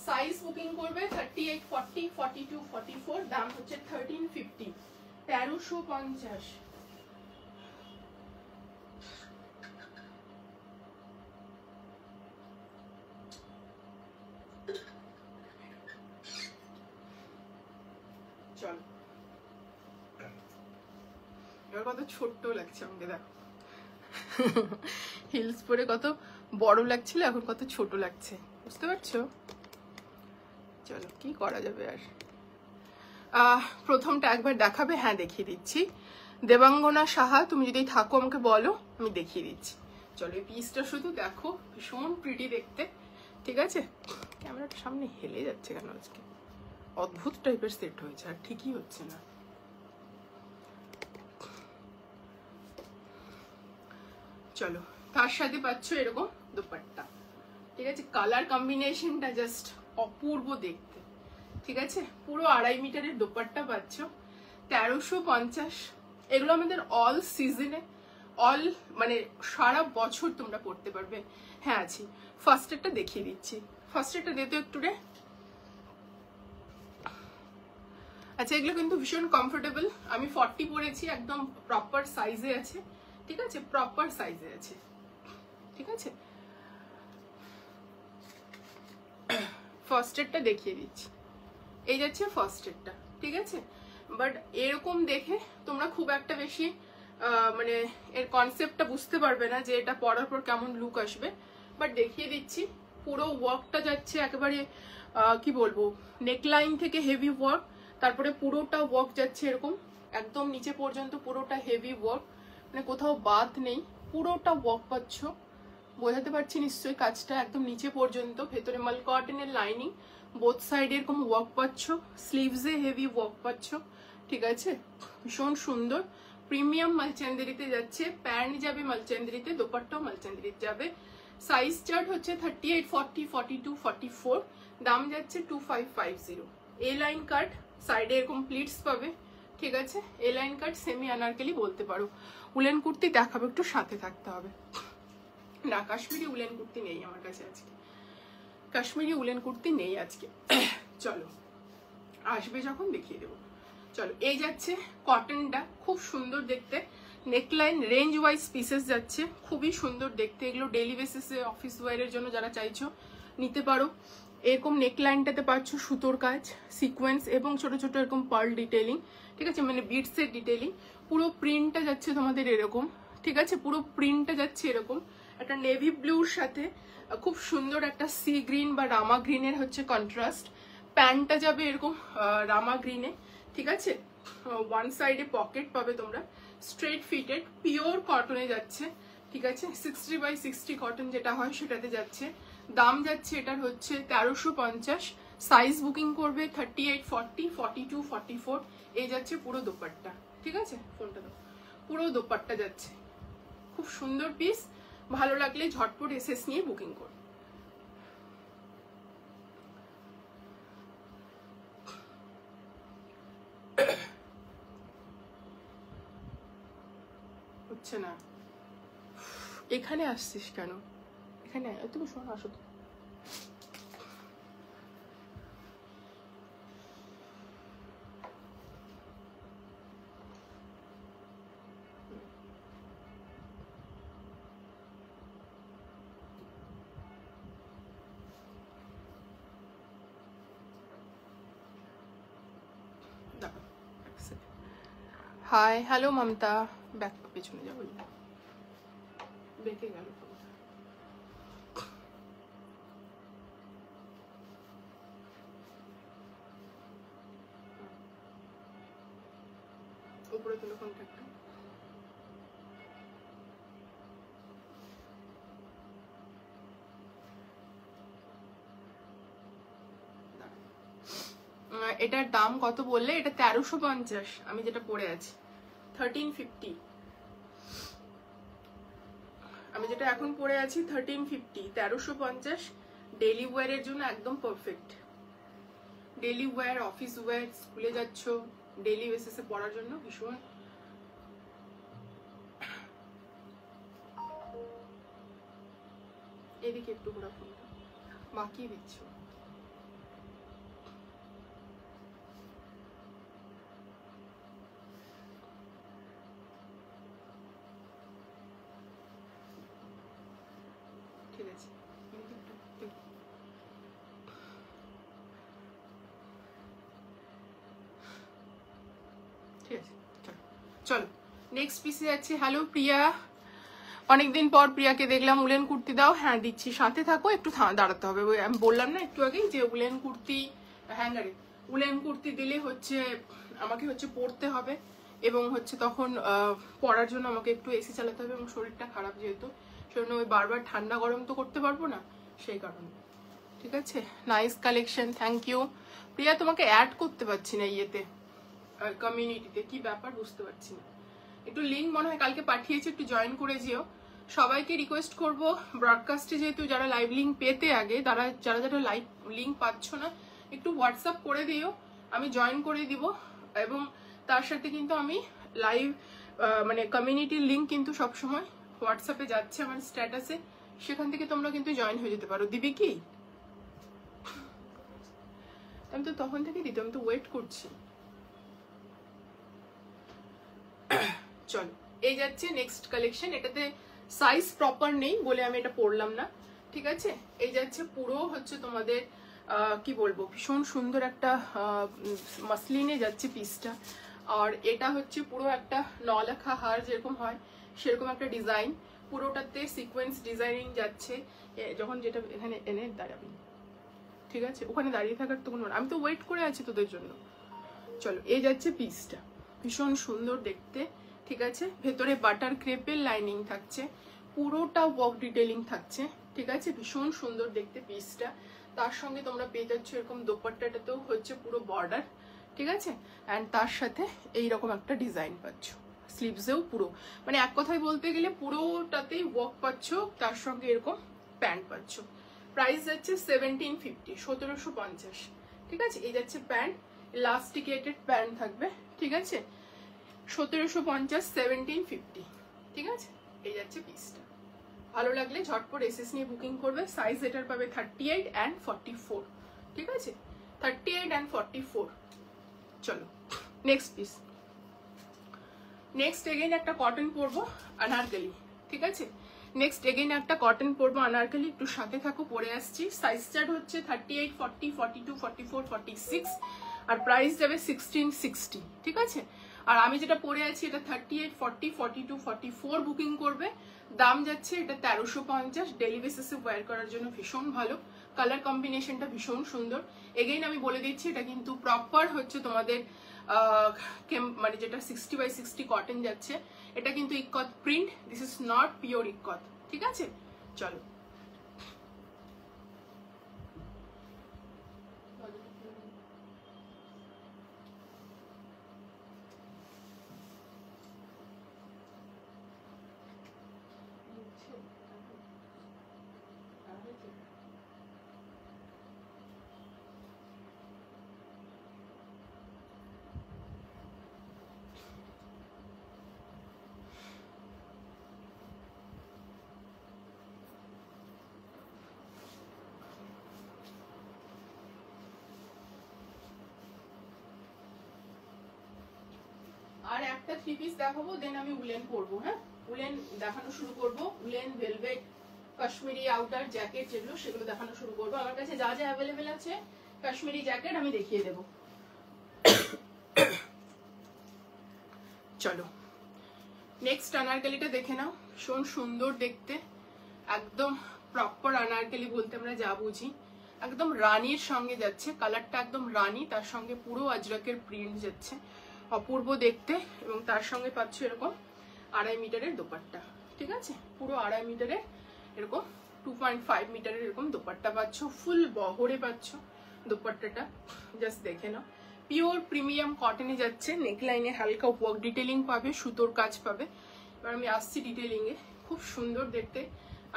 সাইজ বুকিং করবে 38, 40, 42, 44। দাম হচ্ছে 1350, 1350। চল, এবার কত ছোট্ট লাগছে আমাকে, দেখো হিলস পরে কত বড় লাগছিল, এখন কত ছোট লাগছে, বুঝতে পারছো। চলো কি করা যাবে আর। প্রথমটা একবার দেখাবে? হ্যাঁ দেখিয়ে দিচ্ছি। দেবাঙ্গনা সাহা, তুমি যদি থাকো আমাকে বলো, আমি দেখিয়ে দিচ্ছি। চলো এই পিসটা শুধু দেখো, ভীষণ প্রিটি দেখতে, ঠিক আছে। ক্যামেরাটা সামনে হেলে যাচ্ছে কেন আজকে, অদ্ভুত টাইপের সেট হয়েছে, আর ঠিকই হচ্ছে না। চলো, তার সাথে পাচ্ছ এরকম দোপাট্টা, ঠিক আছে। কালার কম্বিনেশনটা জাস্ট অপূর্ব দেখতে, ঠিক আছে। পুরো 2.5 মিটারের দোপাট্টা পাচ্ছ, 1350। এগুলো আমাদের অল সিজনে, অল মানে সারা বছর তোমরা পড়তে পারবে। হ্যাঁ আছি। ফার্স্ট একটা দেখিয়ে দিচ্ছি, ফার্স্ট একটা দে তো একটু রে। আচ্ছা, এগুলো কিন্তু ভীষণ কমফোর্টেবল। আমি 40 পরেছি, একদম প্রপার সাইজে আছে, ঠিক আছে, প্রপার সাইজে আছে, ঠিক আছে। ফার্স্ট এডটা দেখিয়ে দিচ্ছি, এই যাচ্ছে ফার্স্ট এডটা, ঠিক আছে। বাট এরকম দেখে তোমরা খুব একটা বেশি মানে এর কনসেপ্টটা বুঝতে পারবে না যে এটা পরার পর কেমন লুক আসবে। বাট দেখিয়ে দিচ্ছি, পুরো ওয়ার্কটা যাচ্ছে একেবারে কি বলবো, নেকলাইন থেকে হেভি ওয়ার্ক, তারপরে পুরোটা ওয়ার্ক যাচ্ছে এরকম একদম নিচে পর্যন্ত পুরোটা হেভি ওয়ার্ক, মানে কোথাও বাদ নেই, পুরোটা ওয়ার্ক পাচ্ছ, বোঝাতে পারছি নিশ্চয়ই কাজটা, একদম নিচে পর্যন্ত। ভেতরে মাল কটনের লাইনিং, বোথ সাইডে এরকম ওয়ার্ক পাচ্ছ, স্লিভসে হেভি ওয়ার্ক পাচ্ছ, ঠিক আছে, ভীষণ সুন্দর। প্রিমিয়াম মালচেন্দেরিতে যাচ্ছে, প্যান্ট যাবে মালচেন্দেরিতে, দোপাট্টাও মালচেন্দেরিতে যাবে। সাইজ চার্ট হচ্ছে 38, 40, 42, 44, দাম যাচ্ছে 2550। এ লাইন কাট, সাইডে এরকম প্লিটস পাবে, ঠিক আছে, এ লাইন কাট সেমি আনারকলি বলতে পারো। উলেন কুর্তি দেখাবো, একটু সাথে থাকতে হবে। না, কাশ্মীরি উলেন কুর্তি নেই আমার কাছে আজকে, কাশ্মীরি উলেন কুর্তি নেই আজকে। চলো আসবে যখন দেখিয়ে দেবো। চলো, এই যাচ্ছে কটনটা, খুব সুন্দর দেখতে, নেকলাইন রেঞ্জ ওয়াইজ পিসেস যাচ্ছে, খুবই সুন্দর দেখতে। এগুলো ডেইলি বেসিসে অফিস ওয়ারের জন্য যারা চাইছো নিতে পারো। এরকম নেকলাইনটাতে পাচ্ছ সুতোর কাজ, সিকোয়েন্স এবং ছোট ছোট এরকম পার্ল ডিটেলিং, ঠিক আছে, মানে বিটসের ডিটেলিং। পুরো প্রিন্টটা যাচ্ছে তোমাদের এরকম, ঠিক আছে, পুরো প্রিন্টটা যাচ্ছে এরকম একটা নেভি ব্লুর সাথে খুব সুন্দর একটা সি গ্রিন বা রামা গ্রিনের হচ্ছে কন্ট্রাস্ট। প্যান্টটা যাবে এরকম রামা গ্রিনে, ঠিক আছে, ওয়ান সাইডে পকেট পাবে তোমরা, স্ট্রেট ফিটেড পিওর কটনে যাচ্ছে, ঠিক আছে, 60/60 কটন যেটা হয় সেটাতে যাচ্ছে। দাম যাচ্ছে এটার হচ্ছে 1350। সাইজ বুকিং করবে 38, 40, 42, 44। এই যাচ্ছে পুরো দোপাট্টা, ঠিক আছে, ফোনটা দাও, পুরো দোপাট্টা যাচ্ছে, খুব সুন্দর পিস। ভালো লাগলে ঝটপট এসএস নিয়ে বুকিং করো। হচ্ছে না, এখানে আসছিস কেন? এখানে তুমি শোনো, আসো তো। হাই, হ্যালো মমতা, ব্যাক পেছনে যাবো, বেঁকে গেল। উপরে তুলো কন্ট্যাক্টটা, এটার দাম কত বললে? এটা 1350, আমি যেটা পরে আছি 1350, আমি যেটা এখন পরে আছি 1350, 1350। ডেইলি ওয়্যারের জন্য একদম perfect, daily wear, office wear, স্কুলে যাচ্ছ, ডেইলি বেসিসে পড়ার জন্য ভীষণ। এদিকে একটু ঘোরা, ফোনটা বাঁকিয়ে দিচ্ছ। ঠিক আছে, ঠিক আছে, চলো নেক্সট পিসে যাচ্ছি। হ্যালো প্রিয়া, অনেকদিন পর প্রিয়াকে দেখলাম। উলেন কুর্তি দাও, হ্যাঁ দিচ্ছি, সাথে থাকো, একটু দাঁড়াতে হবে। ওই আমি বললাম না একটু আগেই যে উলেন কুর্তি, হ্যাঙ্গারে উলেন কুর্তি দিলে হচ্ছে আমাকে হচ্ছে পরতে হবে, এবং হচ্ছে তখন পরার জন্য আমাকে একটু এসি চালাতে হবে, এবং শরীরটা খারাপ যেহেতু, সেজন্য ওই বারবার ঠান্ডা গরম তো করতে পারবো না, সেই কারণে। ঠিক আছে, নাইস কালেকশন, থ্যাংক ইউ প্রিয়া। তোমাকে অ্যাড করতে পারছি না ইয়েতে, কমিউনিটিতে, কি ব্যাপার বুঝতে পারছি না। একটু লিঙ্ক মনে হয় কালকে পাঠিয়েছি, একটু জয়েন করে যেও। সবাইকে রিকোয়েস্ট করব, ব্রডকাস্টে যেহেতু যারা লাইভ লিঙ্ক পেতে আগে, তারা যারা যারা লাইভ লিঙ্ক পাচ্ছ না, একটু হোয়াটসঅ্যাপ করে দিও, আমি জয়েন করে দিব। এবং তার সাথে কিন্তু আমি লাইভ মানে কমিউনিটির লিঙ্ক কিন্তু সবসময় হোয়াটসঅ্যাপে যাচ্ছে আমার স্ট্যাটাসে, সেখান থেকে তোমরা কিন্তু জয়েন হয়ে যেতে পারো। দিবি কি? আমি তো তখন থেকে দিতে, আমি তো ওয়েট করছি। চলো, এই যাচ্ছে নেক্সট কালেকশন। এটাতে সাইজ প্রপার নেই বলে আমি এটা পরলাম না, ঠিক আছে। এই যাচ্ছে পুরো হচ্ছে তোমাদের কি বলবো, ভীষণ সুন্দর একটা মাসলিনে যাচ্ছে পিসটা। আর এটা হচ্ছে পুরো একটা নলেখা হার যেরকম হয় সেরকম একটা ডিজাইন, পুরোটাতে সিকোয়েন্স ডিজাইনিং যাচ্ছে। যখন যেটা এখানে এনে দাঁড়াবি, ঠিক আছে, ওখানে দাঁড়িয়ে থাকার তো কোনো, আমি তো ওয়েট করে আছি তোদের জন্য। চলো, এই যাচ্ছে পিসটা, ভীষণ সুন্দর দেখতে, ঠিক আছে। ভেতরে বাটার ক্রেপের লাইনিং থাকছে, পুরোটা ওয়ার্ক ডিটেলিং থাকছে, ঠিক আছে। ভীষণ সুন্দর দেখতে পিসটা। তার সঙ্গে তোমরা পেয়ে যাচ্ছ এরকম দোপাট্টাটাতেও হচ্ছে পুরো বর্ডার, ঠিক আছে। অ্যান্ড তার সাথে এইরকম একটা ডিজাইন পাচ্ছ, স্লিভসেও পুরো, মানে এক কথায় বলতে গেলে পুরোটাতেই ওয়ার্ক পাচ্ছ, তার সঙ্গে এরকম প্যান্ট পাচ্ছ। প্রাইস যাচ্ছে 1750, 1750, ঠিক আছে। এই যাচ্ছে প্যান্ট, ইলাস্টিকেটেড প্যান্ট থাকবে, ঠিক আছে। 1750, 1750, ঠিক আছে। এই যাচ্ছে পিসটা। ভালো লাগলে ঝটপট এসএস নিয়ে বুকিং করবে। সাইজ এটার পাবে 38 and 44, ঠিক আছে, 38 and 44। চলো নেক্সট পিস। নেক্সট এগেইন একটা কটন পরবো আনারকলি, ঠিক আছে। নেক্সট এগেইন একটা কটন পরবো আনারকলি, একটু সাথে থাকো, পরে আসছি। সাইজ চার্ট হচ্ছে 38, 40, 42, 44, 46, আর প্রাইস যাবে 1660, ঠিক আছে। আর আমি যেটা পরে আছি এটা 38, 40, 42, 44 বুকিং করবে। দাম যাচ্ছে এটা 1350। ডেলি বেসিসে ওয়্যার করার জন্য ভীষণ ভালো, কালার কম্বিনেশনটা ভীষণ সুন্দর। এগেইন আমি বলে দিচ্ছি এটা কিন্তু প্রপার হচ্ছে তোমাদের মানে যেটা 60/60 কটন যাচ্ছে, এটা কিন্তু ikat print, this is not pure ikat, ঠিক আছে। চলো আর একটা থ্রি পিস দেখাবো, দেন আমি উলেন পরবো। হ্যাঁ, উলেন দেখানো শুরু করবো। Woollen, velvet, Kashmiri outer, jacket যেগুলো, সেগুলো দেখানো শুরু করবো। আমার কাছে যা যা অ্যাভেলেবেল আছে কাশ্মীরি জ্যাকেট আমি দেখিয়ে দেবো। চলো নেক্সট আনারকলিটা দেখে নাও। ভীষণ সুন্দর দেখতে, একদম প্রপার আনারকলি বলতে আমরা যা বুঝি, একদম রানীর সঙ্গে যাচ্ছে। কালারটা একদম রানী, তার সঙ্গে পুরো আজরাকের প্রিন্ট যাচ্ছে, অপূর্ব দেখতে। এবং তার সঙ্গে পাচ্ছ এরকম 2.5 মিটারের দোপাট্টা, ঠিক আছে। পুরো 2.5 মিটারের এরকম 2.5 মিটারের এরকম দোপাট্টা পাচ্ছ, ফুল বহরে পাচ্ছ দোপাট্টাটা, জাস্ট দেখে নাও। পিওর প্রিমিয়াম কটনে যাচ্ছে, নেকলাইনে হালকা ওয়ার্ক ডিটেলিং পাবে, সুতোর কাজ পাবে। এবার আমি আসছি ডিটেলিং এ। খুব সুন্দর দেখতে,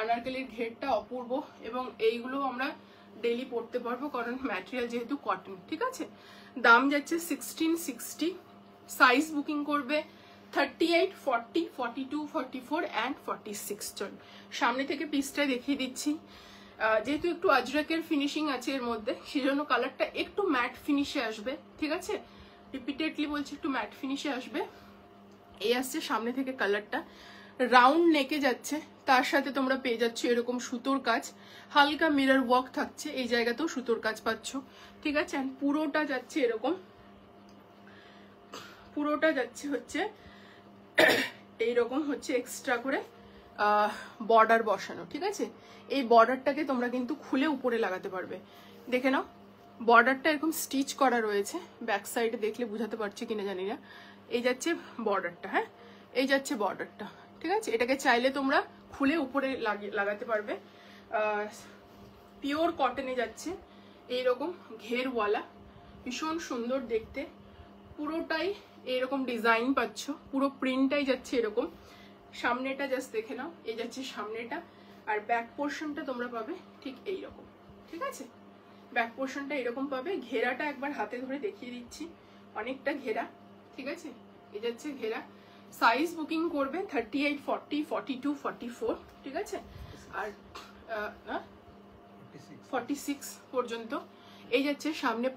আনারকলির ঘেরটা অপূর্ব, এবং এইগুলো আমরা ডেইলি পরতে পারবো কারণ ম্যাটেরিয়াল যেহেতু কটন, ঠিক আছে। দাম যাচ্ছে 1660। সাইজ বুকিং করবে 38, 40, 42, 44 and 46। চল সামনে থেকে পিসটা দেখিয়ে দিচ্ছি। যেহেতু একটু আজরাকের ফিনিশিং আছে এর মধ্যে, সেজন্য কালারটা একটু ম্যাট ফিনিশে আসবে, ঠিক আছে। রিপিটেডলি বলছি, একটু ম্যাট ফিনিশে আসবে। এই আসছে সামনে থেকে কালারটা, রাউন্ড নেকে যাচ্ছে, তার সাথে তোমরা পেয়ে যাচ্ছ এরকম সুতোর কাজ, হালকা মিরর ওয়ার্ক থাকছে, এই জায়গাতেও সুতোর কাজ পাচ্ছ, ঠিক আছে। আর পুরোটা যাচ্ছে এরকম, পুরোটা যাচ্ছে হচ্ছে এইরকম হচ্ছে এক্সট্রা করে বর্ডার বসানো, ঠিক আছে। এই বর্ডারটাকে তোমরা কিন্তু খুলে উপরে লাগাতে পারবে। দেখে নাও, বর্ডারটা এরকম স্টিচ করা রয়েছে, ব্যাক সাইডে দেখলে বুঝাতে পারছি কিনা জানি না। এই যাচ্ছে বর্ডারটা, হ্যাঁ, এই যাচ্ছে বর্ডারটা, ঠিক আছে। এটাকে চাইলে তোমরা খুলে উপরে লাগাতে পারবে। পিওর কটনে যাচ্ছে, এইরকম ঘেরওয়ালা, ভীষণ সুন্দর দেখতে। পুরোটাই এরকম ডিজাইন পাচ্ছ, পুরো প্রিন্টটাই যাচ্ছে এরকম। সামনেটা জাস্ট দেখে নাও, এই যাচ্ছে সামনেটা। আর ব্যাক পোর্শনটা তোমরা পাবে ঠিক এইরকম, ঠিক আছে। ব্যাক পোর্শনটা এরকম পাবে। ঘেরাটা একবার হাতে ধরে দেখিয়ে দিচ্ছি, অনেকটা ঘেরা, ঠিক আছে। এই যাচ্ছে ঘেরা। সাইজ বুকিং করবে 38, 40, 42, 44, ঠিক আছে। আর 46 পর্যন্ত। এই যাচ্ছে সামনে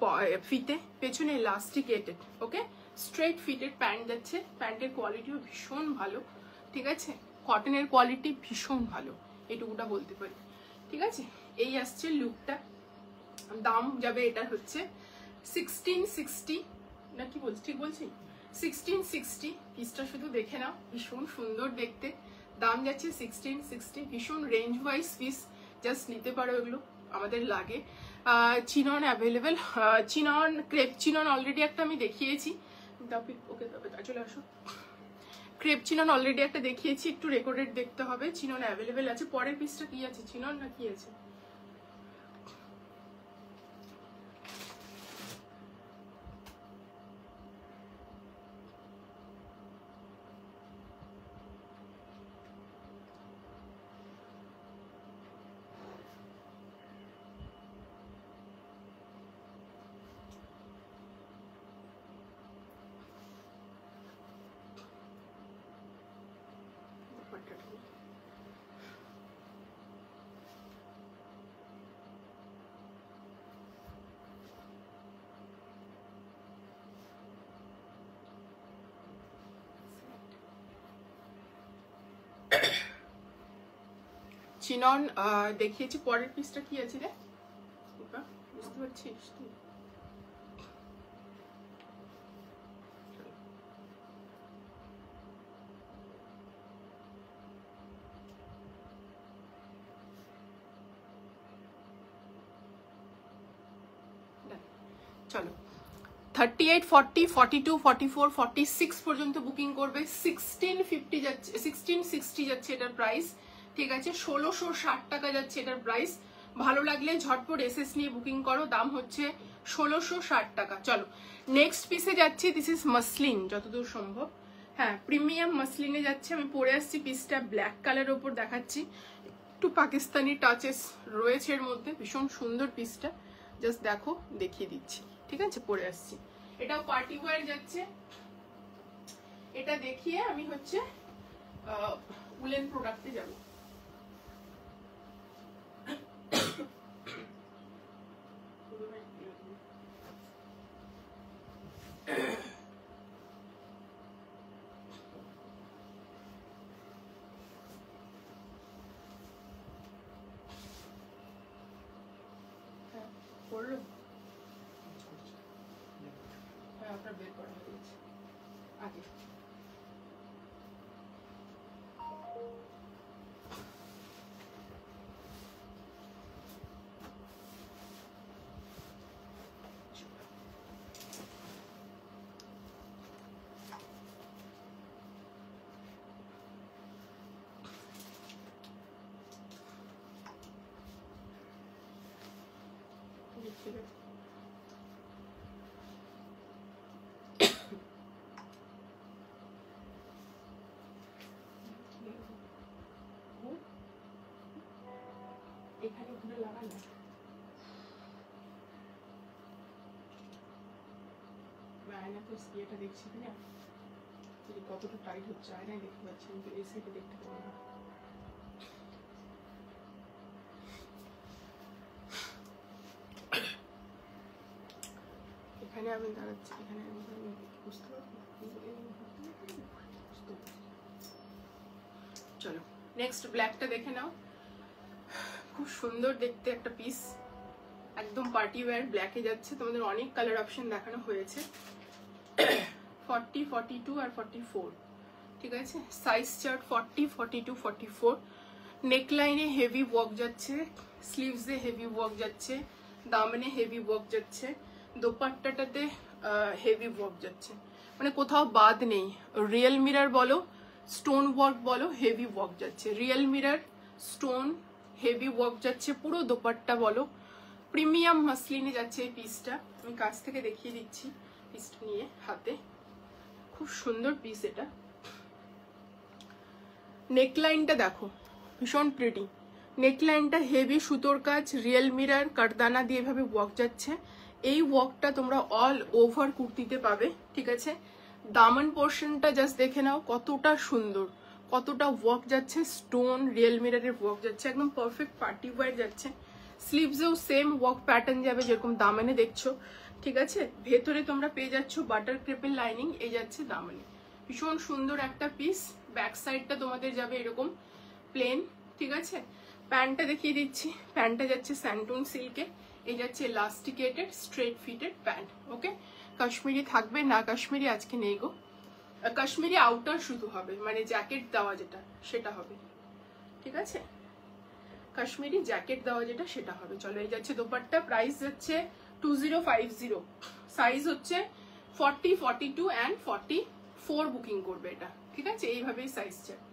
ফিতে, পেছনে ইলাস্টিকেটেড, ওকে, স্ট্রেট ফিটেড প্যান্ট যাচ্ছে। প্যান্টের কোয়ালিটিও ভীষণ ভালো, ঠিক আছে। কটনের কোয়ালিটি ভীষণ ভালো, এটুকুটা বলতে পারি, ঠিক আছে। এই আসছে লুকটা। দাম যাবে এটা হচ্ছে 1660, না কি বলছি, ঠিক বলছি, 1660। পিসটা শুধু দেখে নাও, ভীষণ সুন্দর দেখতে। দাম যাচ্ছে 1660। ভীষণ রেঞ্জ ওয়াইজ পিস, জাস্ট নিতে পারো এগুলো, আমাদের লাগে। Chinon available, chinon crepe chinon already একটা আমি দেখিয়েছি, ওকে চলে আসো। ক্রেপ চিনন অলরেডি একটা দেখিয়েছি, একটু রেকর্ডেড দেখতে হবে। চিনন অ্যাভেলেবেল আছে। পরের পিসটা কি আছে, চিনন না কি আছে? চিনন দেখিয়েছি। পরের পিসটা কি আছে রে? বুঝতে পারছিস তুই? চলো 38, 40, 42, 44, 46 পর্যন্ত বুকিং করবে। 1650 যাচ্ছে, 1660 যাচ্ছে এটার প্রাইস। ঠিক আছে, 1660 টাকা যাচ্ছে এটার প্রাইস। ভালো লাগলে ঝটপট এসএস নিয়ে বুকিং করো। দাম হচ্ছে 1660 টাকা। চলো নেক্সট পিসে যাচ্ছি। দিস ইজ মাসলিন যতদূর সম্ভব। হ্যাঁ, প্রিমিয়াম মাসলিনে যাচ্ছে। আমি পরে আসছি পিসটা ব্ল্যাক কালারের ওপর দেখাচ্ছি। একটু পাকিস্তানি টাচেস রয়েছে এর মধ্যে। ভীষণ সুন্দর পিসটা, জাস্ট দেখো, দেখিয়ে দিচ্ছি। ঠিক আছে, পরে আসছি। এটাও পার্টি ওয়্যার যাচ্ছে। এটা দেখিয়ে আমি হচ্ছে উলেন প্রোডাক্টে যাব। পড়লো? হ্যাঁ, আপনার বের করা হয়েছে আগে। ঠিক আছে, এখানে ওখানে লাগান না। আয়না তো ইয়েটা দেখছি না, কতটা টাইট হচ্ছে আয়নায় দেখতে পাচ্ছি, কিন্তু এই সাইডে দেখতে পাবো না। এখানে আমি দাঁড়াচ্ছি, এখানে আমি বুঝতে পারবো। চলো নেক্সট ব্ল্যাকটা দেখে নাও। খুব সুন্দর দেখতে একটা পিস, একদম পার্টি ওয়্যার ব্ল্যাকে যাচ্ছে। তোমাদের অনেক কালার অপশন দেখানো হয়েছে। 40, 42 আর 44। ঠিক আছে, সাইজ চার্ট 40, 42, 44। নেকলাইনে হেভি ওয়ার্ক যাচ্ছে, স্লিভসে হেভি ওয়ার্ক যাচ্ছে, দামনে হেভি ওয়ার্ক যাচ্ছে, দোপাট্টাটাতে হেভি ওয়ার্ক যাচ্ছে। মানে কোথাও বাদ নেই। রিয়েল মিরর বলো, স্টোন ওয়ার্ক বলো, হেভি ওয়ার্ক যাচ্ছে। Real mirror, stone, heavy work যাচ্ছে। পুরো দোপাট্টা বলো, প্রিমিয়াম মাসলিনে যাচ্ছে এই পিসটা। আমি কাছ থেকে দেখিয়ে দিচ্ছি পিসটা নিয়ে হাতে। খুব সুন্দর পিস এটা। নেকলাইনটা দেখো, ভীষণ প্রিটি। নেকলাইনটা হেভি সুতোর কাজ, রিয়েল মিরর, কাটদানা দিয়ে এভাবে ওয়ার্ক যাচ্ছে। এই ওয়ার্কটা তোমরা অল ওভার কুর্তিতে পাবে। ঠিক আছে, দামন পোর্শনটা জাস্ট দেখে নাও কতটা সুন্দর, কতটা ওয়ার্ক যাচ্ছে। স্টোন, রিয়েল মিররের ওয়ার্ক যাচ্ছে, একদম পারফেক্ট পার্টি ওয়্যার যাচ্ছে। স্লিভসেও সেম ওয়ার্ক প্যাটার্ন যাবে যেরকম দামানে দেখছো। ঠিক আছে, ভেতরে তোমরা পেয়ে যাচ্ছ বাটার ক্রেপের লাইনিং, এই যাচ্ছে দামানে। ভীষণ সুন্দর একটা পিস। ব্যাক সাইডটা তোমাদের যাবে এরকম প্লেন। ঠিক আছে, প্যান্টটা দেখিয়ে দিচ্ছি। প্যান্টটা যাচ্ছে স্যান্টুন সিল্কে, এই যাচ্ছে ইলাস্টিকেটেড স্ট্রেট ফিটেড প্যান্ট। ওকে, কাশ্মীরি থাকবে না, কাশ্মীরি আজকে নেই গো। কাশ্মীরি আউটার শুধু হবে, মানে জ্যাকেট দেওয়া যেটা সেটা হবে। ঠিক আছে, কাশ্মীরি জ্যাকেট দেওয়া যেটা সেটা হবে। চলো এই যাচ্ছে দোপাট্টা। প্রাইস যাচ্ছে 2050। সাইজ হচ্ছে 40, 42 and 44 বুকিং করবে এটা, ঠিক আছে? এইভাবেই সাইজ চার্ট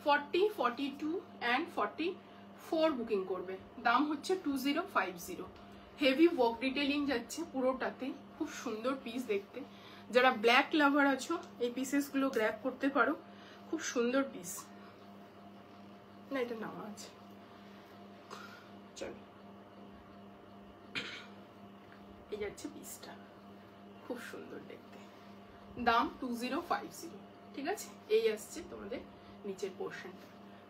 40, 42 and 44 বুকিং করবে। দাম হচ্ছে 2050। হেভি ওয়ার্ক ডিটেলিং যাচ্ছে পুরোটাতে, খুব সুন্দর পিস দেখতে। যারা ব্ল্যাক লাভার আছো এই পিসেসগুলো গ্র্যাব করতে পারো, খুব সুন্দর পিস। না এটা নামা আছে, চলো এই যাচ্ছে পিসটা, খুব সুন্দর দেখতে। দাম 2050, ঠিক আছে? এই আসছে তোমাদের নিচের পোর্শনটা।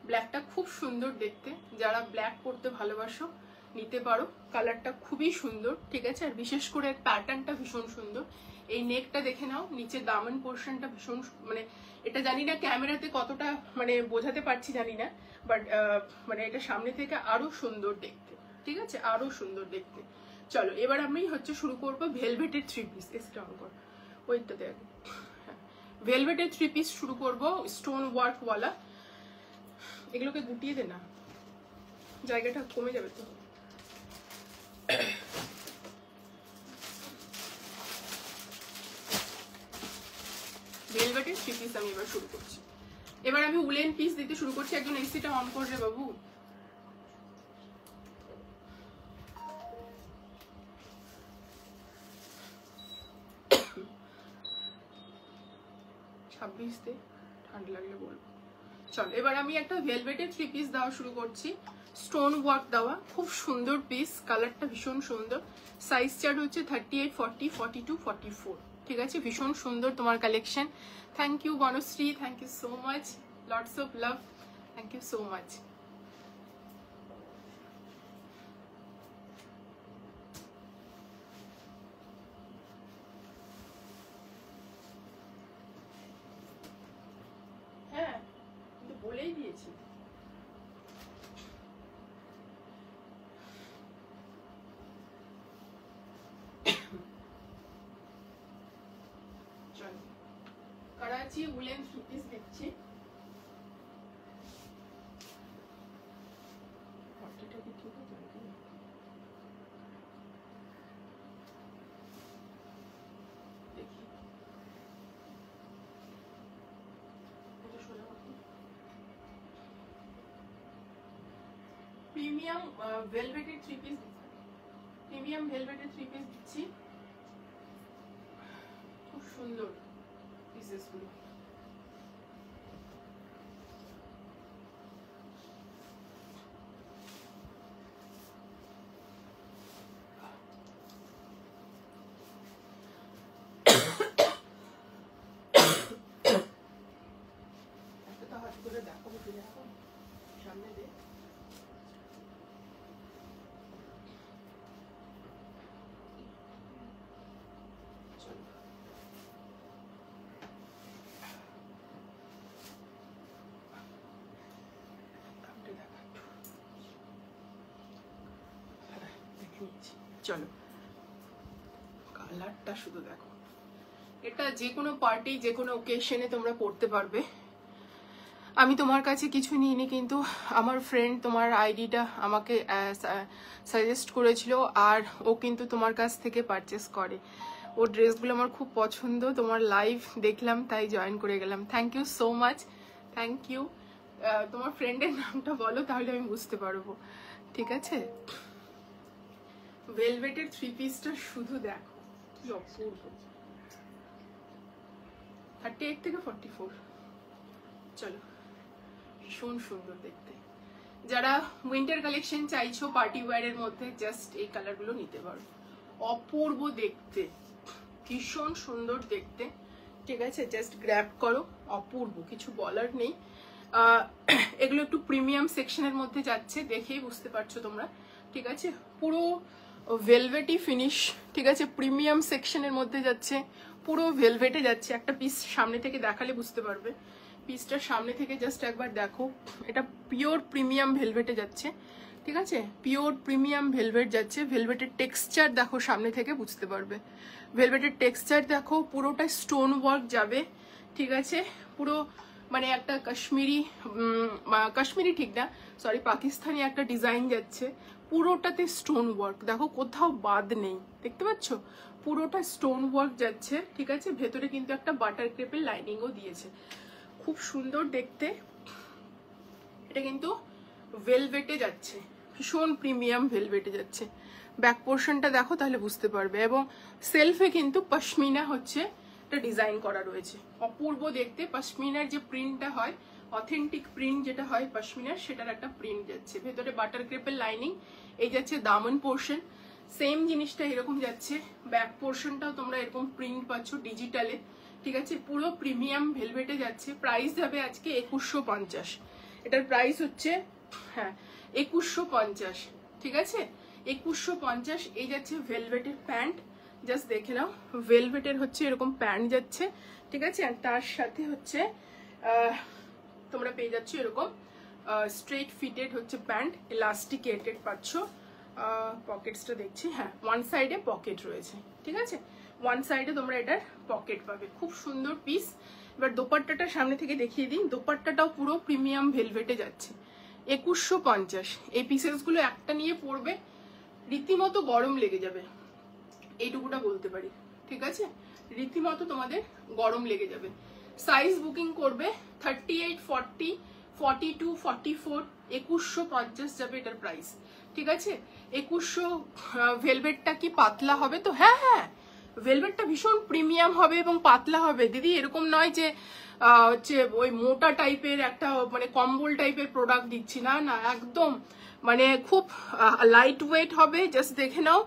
ব্ল্যাকটা খুব সুন্দর দেখতে, যারা ব্ল্যাক পরতে ভালোবাসো নিতে পারো। কালারটা খুবই সুন্দর, ঠিক আছে? আর বিশেষ করে প্যাটার্নটা ভীষণ সুন্দর। এই নেকটা দেখে নাও, নিচে দামন পোর্শনটা ভীষণ, মানে এটা জানি না ক্যামেরাতে কতটা মানে বোঝাতে পারছি জানি না, বাট মানে এটা সামনে থেকে আরো সুন্দর দেখতে, ঠিক আছে? আরো সুন্দর দেখতে। চলো এবার আমি হচ্ছে শুরু করবো ভেলভেটের 3 পিস। এসটা অন কর, ওইটা দেখ। ভেলভেটের 3 পিস শুরু করবো, স্টোন ওয়ার্ক ওয়ালা। এগুলোকে গুটিয়ে দে না, জায়গাটা কমে যাবে তো। ভেলভেটের 3 পিস আমি এবার শুরু করছি। এবার আমি উলেন পিস দিতে শুরু করছি। একজন এসিটা অন করবে বাবু। তে ঠান্ডা লাগলে বলবো। চলো এবার আমি একটা ভেলভেটের 3 পিস দেওয়া শুরু করছি, স্টোন ওয়ার্ক দেওয়া, খুব সুন্দর পিস। কালারটা ভীষণ সুন্দর। সাইজ চার্ট হচ্ছে 38, 40, 42, 44, ঠিক আছে? ভীষণ সুন্দর তোমার collection. Thank you Banashree, thank you so much, lots of love, thank you so much. হ্যাঁ কিন্তু বলেই দিয়েছি। করাচি উলেন 3 পিস দিচ্ছি। প্রিমিয়াম ভেলভেটের 3 পিস, প্রিমিয়াম ভেলভেটের 3 পিস দিচ্ছি, খুব সুন্দর পিসেসগুলো। একটা হাত করে দেখো, দেখো সামনে দে। চলো কালারটা শুধু দেখো, এটা যে কোনো পার্টি যে কোনো ওকেশনে তোমরা পড়তে পারবে। আমি তোমার কাছে কিছু নিইনি, কিন্তু আমার ফ্রেন্ড তোমার আইডিটা আমাকে সাজেস্ট করেছিল, আর ও কিন্তু তোমার কাছ থেকে পারচেস করে। ও ড্রেসগুলো আমার খুব পছন্দ, তোমার লাইভ দেখলাম তাই জয়েন করে গেলাম। Thank you so much, thank you. তোমার ফ্রেন্ডের নামটা বলো তাহলে আমি বুঝতে পারবো, ঠিক আছে? ভেলভেটের 3 পিসটা শুধু দেখো কি অপূর্ব। 38 থেকে 44, চলো ভীষণ সুন্দর দেখতে। যারা উইন্টার কালেকশন চাইছো পার্টি ওয়্যারের মধ্যে, জাস্ট এই কালারগুলো নিতে পারো। অপূর্ব দেখতে, ভীষণ সুন্দর দেখতে, ঠিক আছে? জাস্ট গ্র্যাব করো, অপূর্ব, কিছু বলার নেই। এগুলো একটু প্রিমিয়াম সেকশনের মধ্যে যাচ্ছে, দেখেই বুঝতে পারছো তোমরা, ঠিক আছে? পুরো ভেলভেটি ফিনিশ, ঠিক আছে? প্রিমিয়াম সেকশনের মধ্যে যাচ্ছে, পুরো ভেলভেটে যাচ্ছে। একটা পিস সামনে থেকে দেখালে বুঝতে পারবে, পিসটা সামনে থেকে জাস্ট একবার দেখো। এটা পিওর প্রিমিয়াম ভেলভেটে যাচ্ছে, ঠিক আছে? পিওর প্রিমিয়াম ভেলভেট যাচ্ছে। ভেলভেটের টেক্সচার দেখো, সামনে থেকে বুঝতে পারবে। ভেলভেটের টেক্সচার দেখো, পুরোটা স্টোন ওয়ার্ক যাবে, ঠিক আছে? পুরো মানে একটা কাশ্মীরি ঠিক না, সরি পাকিস্তানি একটা ডিজাইন যাচ্ছে। পুরোটাতে স্টোন ওয়ার্ক, দেখো কোথাও বাদ নেই, দেখতে পাচ্ছ পুরোটা স্টোন ওয়ার্ক যাচ্ছে, ঠিক আছে। ভেতরে কিন্তু একটা বাটার ক্রেপের লাইনিংও দিয়েছে, খুব সুন্দর দেখতে। এটা কিন্তু ভেলভেটে যাচ্ছে, ভীষণ প্রিমিয়াম ভেলভেটে যাচ্ছে। ব্যাক পোর্শনটা দেখো তাহলে বুঝতে পারবে। এবং সেলফে কিন্তু পশমিনা হচ্ছে এটা ডিজাইন করা রয়েছে, অপূর্ব দেখতে। পশমিনার যে প্রিন্টটা হয়, অথেন্টিক প্রিন্ট যেটা হয় পশমিনার, সেটার একটা প্রিন্ট যাচ্ছে। ভেতরে বাটার ক্রেপের লাইনিং, এই যাচ্ছে দামন পোর্শন, সেম জিনিসটা এরকম যাচ্ছে। ব্যাক পোর্শনটাও তোমরা এরকম প্রিন্ট পাচ্ছ ডিজিটালে, ঠিক আছে। পুরো প্রিমিয়াম ভেলভেটে যাচ্ছে। প্রাইস যাবে আজকে 2150। এটার প্রাইস হচ্ছে হ্যাঁ 2150, ঠিক আছে 2150। এই যাচ্ছে ভেলভেটের প্যান্ট, জাস্ট দেখে নাও। ভেলভেটের হচ্ছে এরকম প্যান্ট যাচ্ছে, ঠিক আছে। আর তার সাথে হচ্ছে তোমরা পেয়ে যাচ্ছ এরকম স্ট্রেট ফিটেড হচ্ছে প্যান্ট, ইলাস্টিকেটেড পাচ্ছ। পকেটসটা দেখছি, হ্যাঁ ওয়ান সাইডে পকেট রয়েছে, ঠিক আছে। ওয়ান সাইডে তোমরা এটার পকেট পাবে, খুব সুন্দর পিস। এবার দোপাট্টাটা সামনে থেকে দেখিয়ে দিই। দোপাট্টাটাও পুরো প্রিমিয়াম ভেলভেটে যাচ্ছে, 2150। এই পিসেসগুলো একটা নিয়ে পরবে রীতিমতো গরম লেগে যাবে, এইটুকুটা বলতে পারি, ঠিক আছে। রীতিমতো তোমাদের গরম লেগে যাবে। সাইজ বুকিং করবে 38, 40, 42, 44, 2150 যাবে এটার প্রাইস, ঠিক আছে। 2100। ভেলভেটটা কি পাতলা হবে? তো হ্যাঁ হ্যাঁ, ভেলভেটটা ভীষণ প্রিমিয়াম হবে এবং পাতলা হবে দিদি, এরকম নয় যে হচ্ছে ওই মোটা টাইপের একটা মানে কম্বল টাইপের প্রোডাক্ট দিচ্ছি, না না, একদম মানে খুব লাইট ওয়েট হবে। জাস্ট দেখে নাও,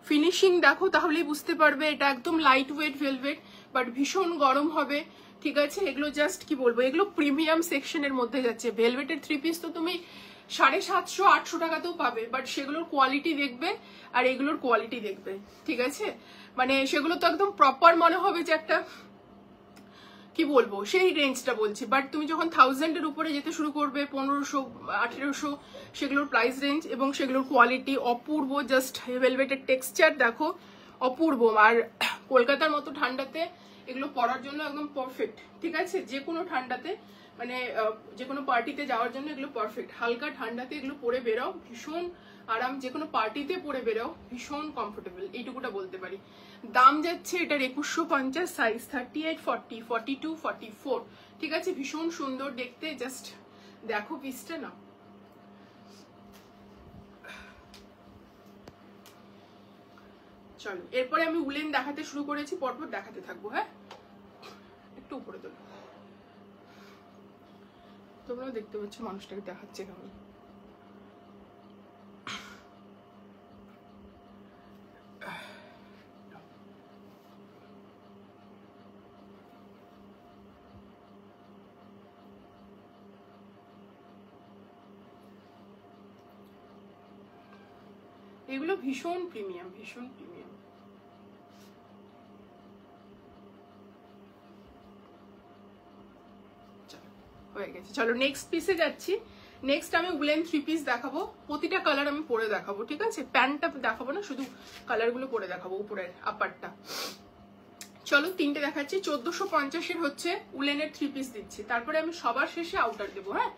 ফিনিশিং দেখো তাহলেই বুঝতে পারবে। এটা একদম লাইট ওয়েট ভেলভেট, বাট ভীষণ গরম হবে, ঠিক আছে। এগুলো জাস্ট কি বলবো, এগুলো প্রিমিয়াম সেকশনের মধ্যে যাচ্ছে। ভেলভেটের 3 পিস তো তুমি 750, 800 টাকাতেও পাবে, বাট সেগুলোর কোয়ালিটি দেখবে আর এগুলোর কোয়ালিটি দেখবে, ঠিক আছে। মানে সেগুলো তো একদম প্রপার মনে হবে যে একটা কি বলবো, সেই রেঞ্জটা বলছি। বাট তুমি যখন 1000 এর উপরে যেতে শুরু করবে, 1500, 1800, সেগুলোর প্রাইস রেঞ্জ এবং সেগুলোর কোয়ালিটি অপূর্ব। জাস্ট ভেলভেটের টেক্সচার দেখো, অপূর্ব। আর কলকাতার মতো ঠান্ডাতে এগুলো পরার জন্য একদম পারফেক্ট, ঠিক আছে। যে কোনো ঠান্ডাতে মানে যে কোনো পার্টিতে যাওয়ার জন্য এগুলো পারফেক্ট। হালকা ঠান্ডাতে এগুলো পরে বেরাও, ভীষণ আরাম। যে কোনো পার্টিতে পরে বেরাও, ভীষণ কমফোর্টেবল, এইটুকুটা বলতে পারি। দাম যাচ্ছে এটার 2150, সাইজ 38, 40, 42, 44, ঠিক আছে। ভীষণ সুন্দর দেখতে, জাস্ট দেখো পিসটা না। চলো এরপরে আমি উলেন দেখাতে শুরু করেছি, পরপর দেখাতে থাকবো। হ্যাঁ একটু উপরে তোলো, তোমরাও দেখতে পাচ্ছ মানুষটাকে দেখাচ্ছে কেমন। এগুলো ভীষণ প্রিমিয়াম, ভীষণ প্রিমিয়াম। হয়ে গেছে, চলো নেক্সট পিসে যাচ্ছি। নেক্সট আমি উলেন 3 পিস দেখাবো, প্রতিটা কালার আমি পরে দেখাবো, ঠিক আছে। প্যান্টটা দেখাবো না, শুধু কালারগুলো পরে দেখাবো, উপরের আপারটা। চলো তিনটে দেখাচ্ছি। 1450 হচ্ছে উলেনের 3 পিস দিচ্ছি, তারপরে আমি সবার শেষে আউটার দেবো। হ্যাঁ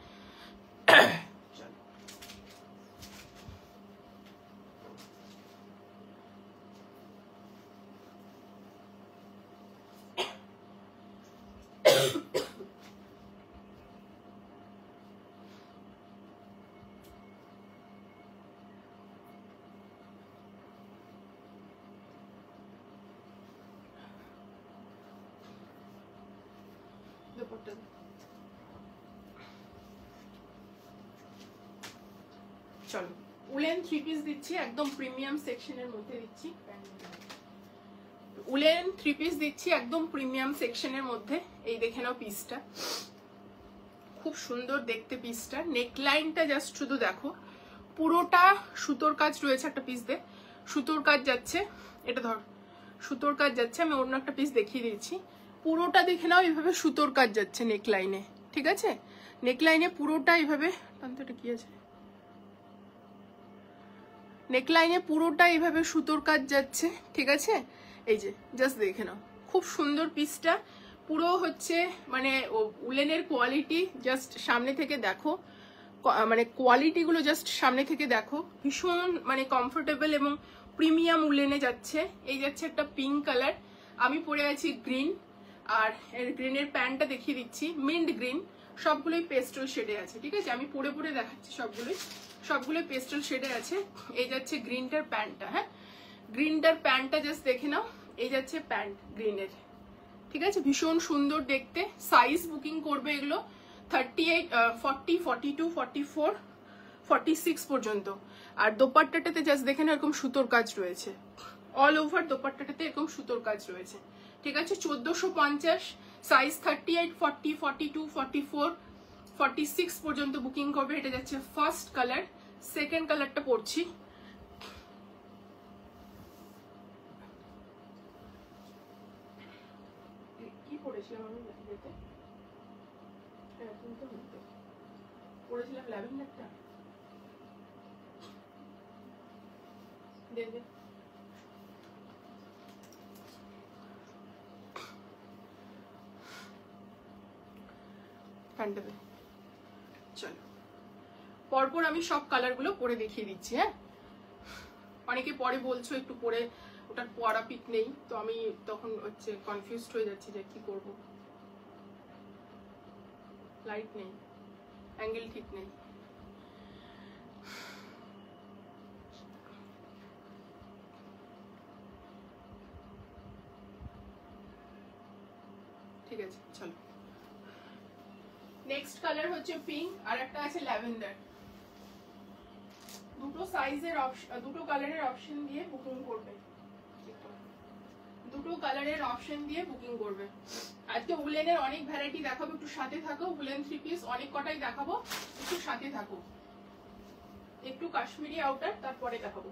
চলো উলেন 3 পিস দিচ্ছি, একদম প্রিমিয়াম সেকশনের মধ্যে দিচ্ছি। উলেন 3 পিস দিচ্ছি একদম প্রিমিয়াম সেকশনের মধ্যে। এই দেখে নাও পিসটা, খুব সুন্দর দেখতে পিসটা। নেকলাইনটা জাস্ট শুধু দেখো, পুরোটা সুতোর কাজ রয়েছে। একটা পিস দে, সুতোর কাজ যাচ্ছে, এটা ধর সুতোর কাজ যাচ্ছে। আমি অন্য একটা পিস দেখিয়ে দিচ্ছি, পুরোটা দেখে নাও এইভাবে সুতোর কাজ যাচ্ছে নেকলাইনে, ঠিক আছে। নেকলাইনে পুরোটা এইভাবে, এটা কি আছে, নেকলাইনে পুরোটা এইভাবে সুতোর কাজ যাচ্ছে, ঠিক আছে। এই যে জাস্ট দেখে নাও, খুব সুন্দর পিসটা। পুরো হচ্ছে মানে উলেনের কোয়ালিটি জাস্ট সামনে থেকে দেখো, মানে কোয়ালিটি গুলো জাস্ট সামনে থেকে দেখো, ভীষণ মানে কমফোর্টেবল এবং প্রিমিয়াম উলেনে যাচ্ছে। এই যাচ্ছে একটা পিঙ্ক কালার, আমি পরে আছি গ্রিন, আর এর গ্রিনের প্যান্টটা দেখিয়ে দিচ্ছি, মিন্ট গ্রিন। সবগুলোই পেস্টেল শেডে আছে, ঠিক আছে? আমি পরে পরে দেখাচ্ছি সবগুলোই পেস্টেল শেডে আছে। এই যাচ্ছে গ্রিনটার প্যান্টটা, হ্যাঁ গ্রিনটার প্যান্টটা জাস্ট দেখে নাও। এই যাচ্ছে প্যান্ট গ্রিনের, ঠিক আছে? ভীষণ সুন্দর দেখতে। সাইজ বুকিং করবে এগুলো 38, 40, 42, 44, 46 পর্যন্ত। আর দোপাট্টাটাতে জাস্ট দেখেন এরকম সুতোর কাজ রয়েছে, অল ওভার দোপাট্টাটাতে এরকম সুতোর কাজ রয়েছে, ঠিক আছে? 1450, সাইজ 38, 40, 42, 44, 46 পর্যন্ত বুকিং করবে। এটা যাচ্ছে ফার্স্ট কালার। সেকেন্ড কালারটা পড়ছি, কি পড়েছিলাম আমি যেতে, হ্যাঁ কিন্তু পড়েছিলাম ল্যাভেন্ডারটা, দেখবে প্যান্টটা। চলো পরপর আমি সব কালারগুলো পরে দেখিয়ে দিচ্ছি, হ্যাঁ? অনেকে পরে বলছো একটু পরে ওটার পরা পিক নেই, তো আমি তখন হচ্ছে কনফিউজড হয়ে যাচ্ছি যে কি করব। লাইট নেই, অ্যাঙ্গেল ঠিক নেই। ঠিক আছে চলো, নেক্সট কালার হচ্ছে পিঙ্ক, আর একটা আছে ল্যাভেন্ডার। দুটো সাইজের অপশন, দুটো কালারের অপশন দিয়ে বুকিং করবে, দুটো কালারের অপশন দিয়ে বুকিং করবে। আজকে উলেনের অনেক ভ্যারাইটি দেখাবো, একটু সাথে থাকো। উলেন থ্রি পিস অনেক কটাই দেখাবো, একটু সাথে থাকো। একটু কাশ্মীরি আউটার তারপরে দেখাবো।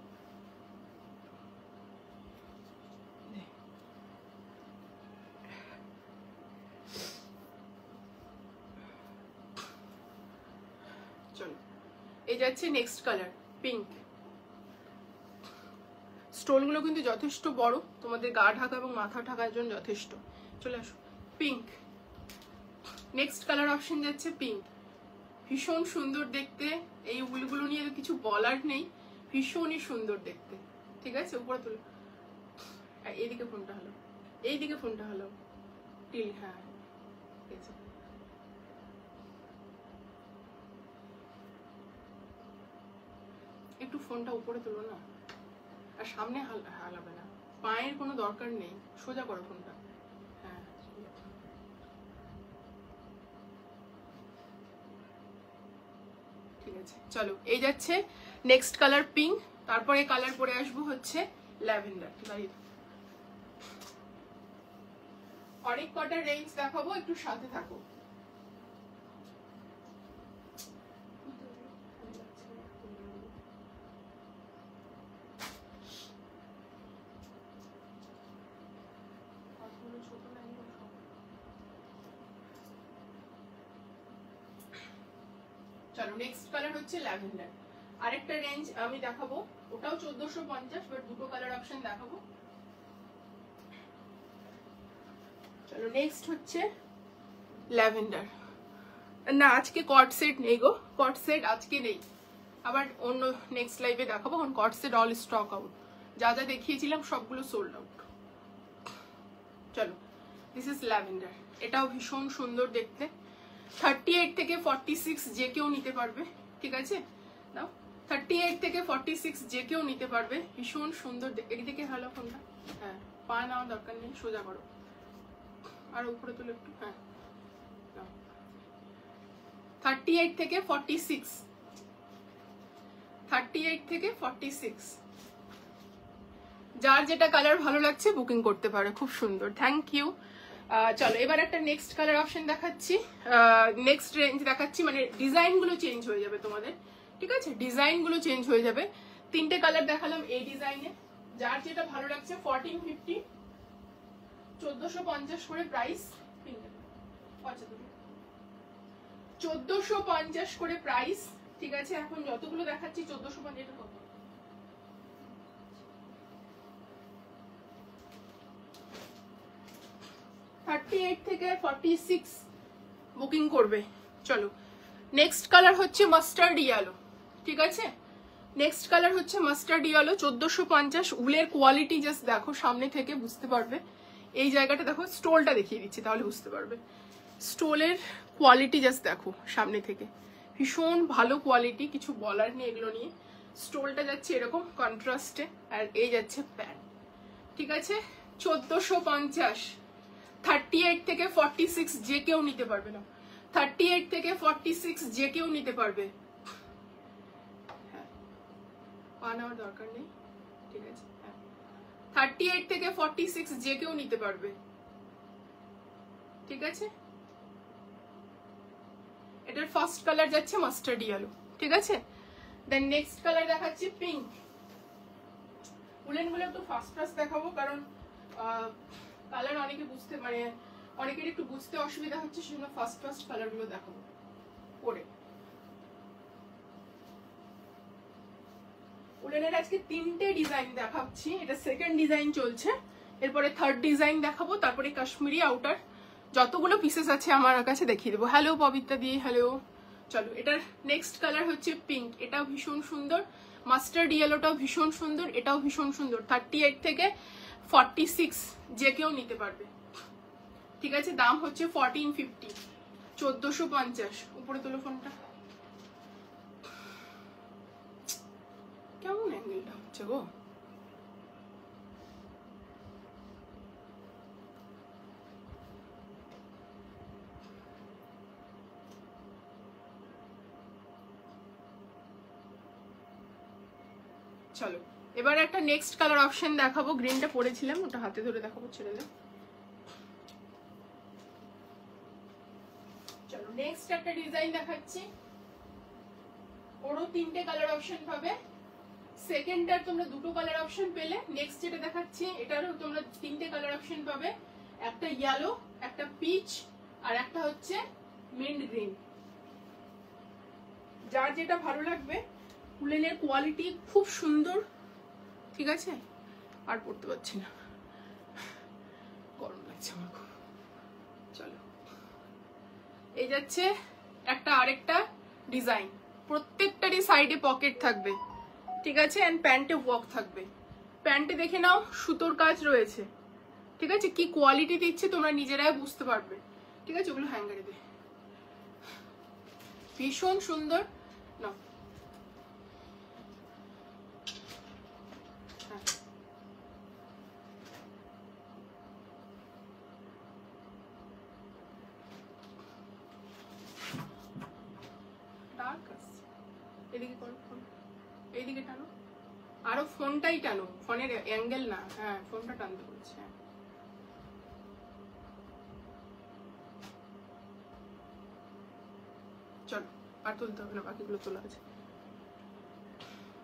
চলো এই যাচ্ছে নেক্সট কালার পিঙ্ক। স্টোনগুলো কিন্তু যথেষ্ট বড়, তোমাদের গা ঢাকা এবং মাথা ঢাকার জন্য যথেষ্ট। চলে আসো পিঙ্ক। নেক্সট কালার অপশন যাচ্ছে পিঙ্ক, ভীষণ সুন্দর দেখতে। এই উলগুলো নিয়ে কিছু বলার নেই, ভীষণই সুন্দর দেখতে, ঠিক আছে? উপরে তুলো, এইদিকে ফোনটা হলো, এইদিকে ফোনটা হলো টিল, হ্যাঁ ঠিক আছে। একটু ফোনটা উপরে তুলো না, আর সামনে হালাবে না, পায়ের কোনো দরকার নেই, সোজা করো ফোনটা, হ্যাঁ ঠিক আছে। চলো এই যাচ্ছে নেক্সট কালার পিঙ্ক, তারপরে কালার পরে আসবো হচ্ছে ল্যাভেন্ডার। অনেক কটা রেঞ্জ দেখাবো, একটু সাথে থাকো। চলো নেক্সট কালার হচ্ছে ল্যাভেন্ডার। আরেকটা রেঞ্জ আমি দেখাবো, ওটাও 1450, বাট দুটো কালার অপশন দেখাবো। চলো নেক্সট হচ্ছে ল্যাভেন্ডার। না আজকে কট সেট নেই গো, কট সেট আজকে নেই, আবার অন্য নেক্সট লাইভে দেখাবো। কারণ কট সেট অল স্টক আউট, যা যা দেখিয়েছিলাম সবগুলো সোল্ড আউট। চলো দিস ইজ ল্যাভেন্ডার, এটাও ভীষণ সুন্দর দেখতে। 38 থেকে 46 যে কেউ নিতে পারবে, ঠিক আছে? নাও 38 থেকে 46 যে কেউ নিতে পারবে, ভীষণ সুন্দর। এদিকে ভালো ফোনটা, হ্যাঁ পা নেওয়ার দরকার নেই, সোজা করো, আর উপরে তুলো একটু, হ্যাঁ 38 থেকে 46, 38 থেকে 46 যার যেটা কালার ভালো লাগছে বুকিং করতে পারে, খুব সুন্দর। Thank you. চলো এবার একটা নেক্সট কালার অপশন দেখাচ্ছি, নেক্সট রেঞ্জ দেখাচ্ছি, মানে ডিজাইন গুলো চেঞ্জ হয়ে যাবে তোমাদের, ঠিক আছে? ডিজাইন গুলো চেঞ্জ হয়ে যাবে। তিনটে কালার দেখালাম এই ডিজাইনে, যার যেটা ভালো লাগছে। 1450, 1450 করে প্রাইস, 1450 করে প্রাইস, ঠিক আছে? এখন যতগুলো দেখাচ্ছি 1450, এটা কত? থেকে 46 বুকিং করবে। চলো নেক্সট কালার হচ্ছে মাস্টার্ড ইয়েলো, ঠিক আছে? নেক্সট কালার হচ্ছে মাস্টার্ড ইয়েলো, 1450। উলের কোয়ালিটি জাস্ট দেখো, সামনে থেকে বুঝতে পারবে। এই জায়গাটা দেখো, স্টোলটা দেখিয়ে দিচ্ছি তাহলে বুঝতে পারবে। স্টোলের কোয়ালিটি জাস্ট দেখো সামনে থেকে, ভীষণ ভালো কোয়ালিটি, কিছু বলার নেই এগুলো নিয়ে। স্টোলটা যাচ্ছে এরকম কন্ট্রাস্টে, আর এই যাচ্ছে প্যান্ট, ঠিক আছে? 1450। 38 থেকে 46 যে কেউ নিতে পারবে না, 38 থেকে 46 যে কেউ নিতে পারবে। হ্যাঁ, পা নেওয়ার দরকার নেই, ঠিক আছে? হ্যাঁ, 38 থেকে 46 যে কেউ নিতে পারবে, ঠিক আছে? এটার ফার্স্ট কালার যাচ্ছে মাস্টার্ড ইয়েলো, ঠিক আছে? দেন নেক্সট কালার দেখাচ্ছি পিঙ্ক। উলেন গুলো একটু ফাস্ট ফাস্ট দেখাবো, কারণ কালার অনেকে বুঝতে, মানে অনেকের একটু বুঝতে অসুবিধা হচ্ছে, সেজন্য ফাস্ট ফাস্ট কালার গুলো দেখাবো পরে। উলেনের আজকে 3টে ডিজাইন দেখাচ্ছি, এটা সেকেন্ড ডিজাইন চলছে, এরপরে থার্ড ডিজাইন দেখাবো, তারপরে কাশ্মীরি আউটার যতগুলো পিসেস আছে আমার কাছে দেখিয়ে দেবো। হ্যালো পবিত্রা দি, হ্যালো। চলো, এটার নেক্সট কালার হচ্ছে পিঙ্ক, এটাও ভীষণ সুন্দর। মাস্টার্ড ইয়েলোটাও ভীষণ সুন্দর, এটাও ভীষণ সুন্দর। 38 থেকে 46 যে কেউ নিতে পারবে, ঠিক আছে? দাম হচ্ছে 1450, 1450। উপরে তোলো ফোনটা, কেমন অ্যাঙ্গেলটা হচ্ছে গো? চলো, এবার একটা নেক্সট কালার অপশন দেখাবো। গ্রিনটা পরেছিলাম, ওটা হাতে ধরে দেখাবো, ছেড়ে দাও। চলো, নেক্সট একটা ডিজাইন দেখাচ্ছি, ওরও 3টে কালার অপশন পাবে। সেকেন্ডটার তোমরা 2টো কালার অপশন পেলে, নেক্সট যেটা দেখাচ্ছি এটারও তোমরা 3টে কালার অপশন পাবে। একটা ইয়েলো, একটা পিচ, আর একটা হচ্ছে মিন্ট গ্রিন। যার যেটা ভালো লাগবে। উলেনের কোয়ালিটি খুব সুন্দর, ঠিক আছে? আর পড়তে পারছি না, গরম লাগছে আমার খুব। চলো, এই যাচ্ছে একটা আরেকটা ডিজাইন, প্রত্যেকটারই সাইডে পকেট থাকবে, ঠিক আছে? এন্ড প্যান্টে ওয়ার্ক থাকবে। প্যান্টে দেখে নাও, সুতোর কাজ রয়েছে, ঠিক আছে? কি কোয়ালিটি দিচ্ছে তোমরা নিজেরাই বুঝতে পারবে, ঠিক আছে? ওগুলো হ্যাঙ্গারে দে, ভীষণ সুন্দর না? এদিকে করো, ফোন এইদিকে টানো, আরো ফোনটাই টানো, ফোনের অ্যাঙ্গেল না। হ্যাঁ, ফোনটা টানতে বলছে। চলো, আর তুলতে হবে না, বাকিগুলো তোলা আছে।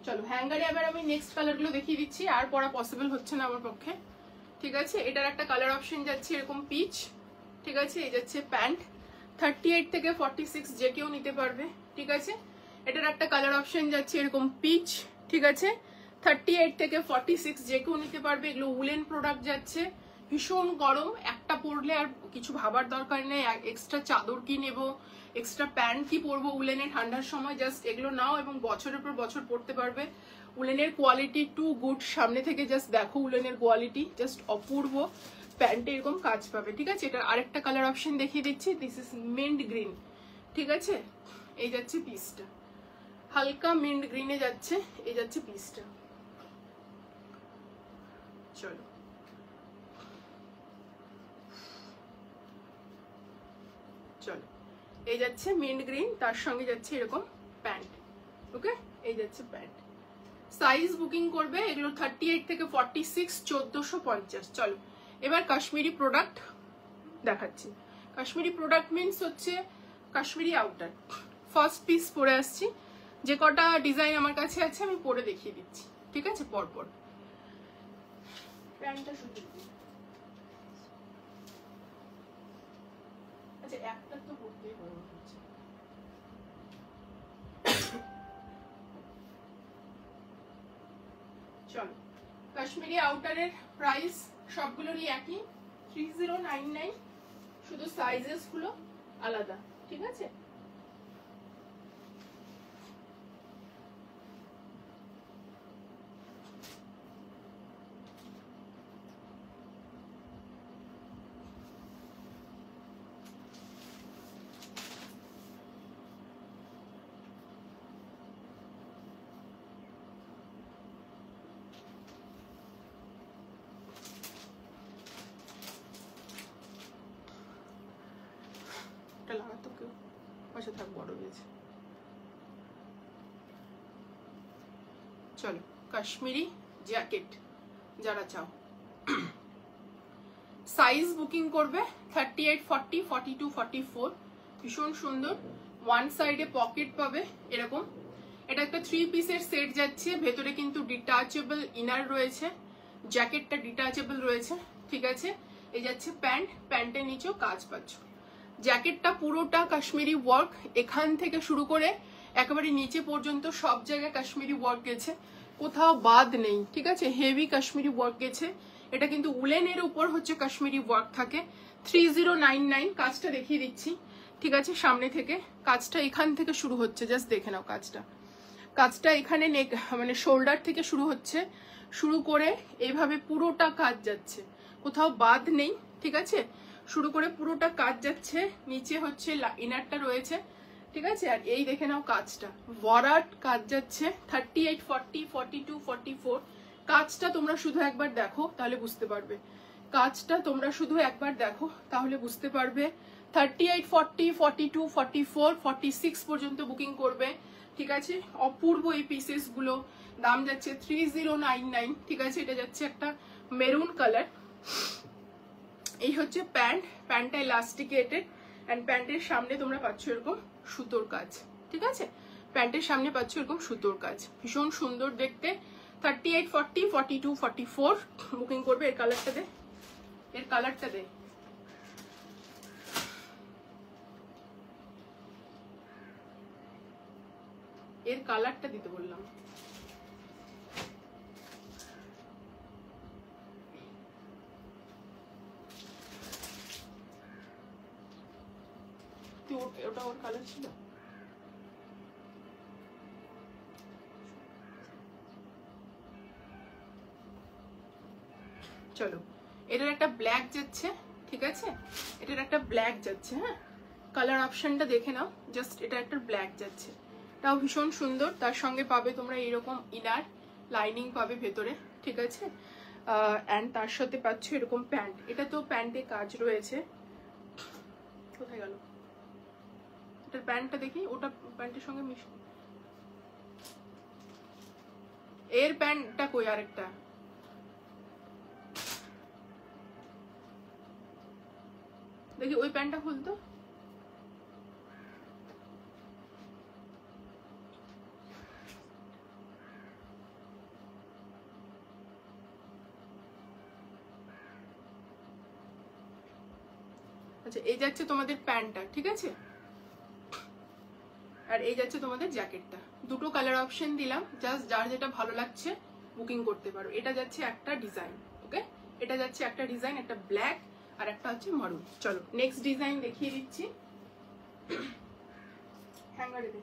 চলো, হ্যাঙ্গারে এবার আমি নেক্সট কালার গুলো দেখিয়ে দিচ্ছি, আর পড়া পসিবল হচ্ছে না আমার পক্ষে, ঠিক আছে? এটার একটা কালার অপশন যাচ্ছে এরকম পিচ, ঠিক আছে? এই যাচ্ছে প্যান্ট, 38 থেকে 46 যে কেউ নিতে পারবে, ঠিক আছে? এটার একটা কালার অপশন যাচ্ছে এরকম পিচ, ঠিক আছে? 38 থেকে 46 যে কেউ নিতে পারবে। এগুলো উলেন প্রোডাক্ট যাচ্ছে, ভীষণ গরম, একটা পরলে আর কিছু ভাবার দরকার নেই। এক্সট্রা চাদর কি নেবো, এক্সট্রা প্যান্ট কি পরবো উলেনে ঠান্ডার সময়, জাস্ট এগুলো নাও এবং বছরের পর বছর পরতে পারবে। উলেনের কোয়ালিটি টু গুড, সামনে থেকে জাস্ট দেখো, উলেনের কোয়ালিটি জাস্ট অপূর্ব। প্যান্টে এরকম কাজ পাবে, ঠিক আছে? এটার আরেকটা কালার অপশন দেখিয়ে দিচ্ছি, দিস ইজ মিন্ট গ্রিন, ঠিক আছে? এই যাচ্ছে পিসটা, হালকা মিন্ট গ্রিনে যাচ্ছে, এই যাচ্ছে পিসটা। চলো, চলো, এই যাচ্ছে মিন্ট গ্রিন, তার সঙ্গে যাচ্ছে এরকম প্যান্ট, ওকে? এই যাচ্ছে প্যান্ট। সাইজ বুকিং করবে, এগুলো 38 থেকে 46, 1450। চলো, এবার কাশ্মীরি প্রোডাক্ট দেখাচ্ছি। কাশ্মীরি প্রোডাক্ট মিনস হচ্ছে কাশ্মীরি আউটার। ফার্স্ট পিস পরে আসছি, যে কটা ডিজাইন আমার কাছে আছে আমি পরে দেখিয়ে দিচ্ছি, ঠিক আছে? পরপর প্যান্টটা শুধু, আচ্ছা একটা তো পরতেই পারবো। চলো, কাশ্মীরি আউটারের প্রাইস সবগুলোরই একই, 3099, শুধু সাইজেস গুলো আলাদা, ঠিক আছে? আচ্ছা থাক, বড় হয়েছে। চলো কাশ্মীরি জ্যাকেট যারা চাও সাইজ বুকিং করবে 38, 40, 42, 44। ভীষণ সুন্দর। ওয়ান সাইডে পকেট পাবে এরকম। এটা একটা 3 পিসের সেট যাচ্ছে, ভেতরে কিন্তু ডিটাচেবল ইনার রয়েছে, জ্যাকেটটা ডিটাচেবল রয়েছে, ঠিক আছে। এই যাচ্ছে প্যান্ট, প্যান্টের নিচেও কাজ পাচ্ছ। জ্যাকেটটা পুরোটা কাশ্মীরি ওয়ার্ক, এখান থেকে শুরু করে একেবারে নিচে পর্যন্ত সব জায়গায় কাশ্মীরি ওয়ার্ক গেছে, কোথাও বাদ নেই, ঠিক আছে। হেভি কাশ্মীরি ওয়ার্ক গেছে। এটা কিন্তু উলেনের উপর হচ্ছে কাশ্মীরি ওয়ার্ক থাকে। 3099 কাজটা দেখিয়ে দিচ্ছি, ঠিক আছে। সামনে থেকে কাজটা এখান থেকে শুরু হচ্ছে, জাস্ট দেখে নাও কাজটা। কাজটা এখানে নেক মানে শোল্ডার থেকে শুরু হচ্ছে, শুরু করে এইভাবে পুরোটা কাজ যাচ্ছে, কোথাও বাদ নেই, ঠিক আছে। শুরু করে পুরোটা কাজ যাচ্ছে, নিচে হচ্ছে ইনারটা রয়েছে, ঠিক আছে। আর এই দেখে নাও কাজটা, ভরাট কাজ যাচ্ছে। 38, 40, 42, 44 কাজটা তোমরা শুধু একবার দেখো তাহলে বুঝতে পারবে। কাজটা তোমরা শুধু একবার দেখো তাহলে বুঝতে পারবে। 38, 40, 42, 44, 46 পর্যন্ত বুকিং করবে, ঠিক আছে। অপূর্ব এই পিসেস গুলো, দাম যাচ্ছে 3099, ঠিক আছে। এটা যাচ্ছে একটা মেরুন কালার। এই হচ্ছে প্যান্ট, প্যান্টটা ইলাস্টিকেটেড এন্ড প্যান্টের সামনে তোমরা পাচ্ছ এরকম সুতোর কাজ, ঠিক আছে। প্যান্টের সামনে পাচ্ছ এরকম সুতোর কাজ, ভীষণ সুন্দর দেখতে। 38, 40, 42, 44 বুকিং করবে। এর কালারটা দে, এর কালারটা দে। এর কালারটা দিতে বললাম। ওটা ওর কালার ছিল। চলো এটার একটা ব্ল্যাক যাচ্ছে, ঠিক আছে। এটার একটা ব্ল্যাক যাচ্ছে, হ্যাঁ। কালার অপশনটা দেখে নাও, জাস্ট এটা একটা ব্ল্যাক যাচ্ছে, তাও ভীষণ সুন্দর। তার সঙ্গে পাবে তোমরা এরকম ইনার লাইনিং পাবে ভেতরে, ঠিক আছে। অ্যান্ড তার সাথে পাচ্ছ এরকম প্যান্ট। এটা তো প্যান্টে কাজ রয়েছে, কোথায় গেল এটার প্যান্টটা দেখি, ওটা প্যান্টের সঙ্গে মিশে। এর প্যান্টটা কই আরেকটা, দেখি ওই প্যান্টটা খুলতো। আচ্ছা এই যাচ্ছে তোমাদের প্যান্টটা, ঠিক আছে। আর এই যাচ্ছে তোমাদের জ্যাকেটটা। দুটো কালার অপশন দিলাম, জাস্ট যার যেটা ভালো লাগছে বুকিং করতে পারো। এটা যাচ্ছে একটা ডিজাইন, ওকে। এটা যাচ্ছে একটা ডিজাইন, একটা ব্ল্যাক আর একটা হচ্ছে মারুন। চলো নেক্সট ডিজাইন দেখিয়ে দিচ্ছি। হ্যাঙ্গারে দে।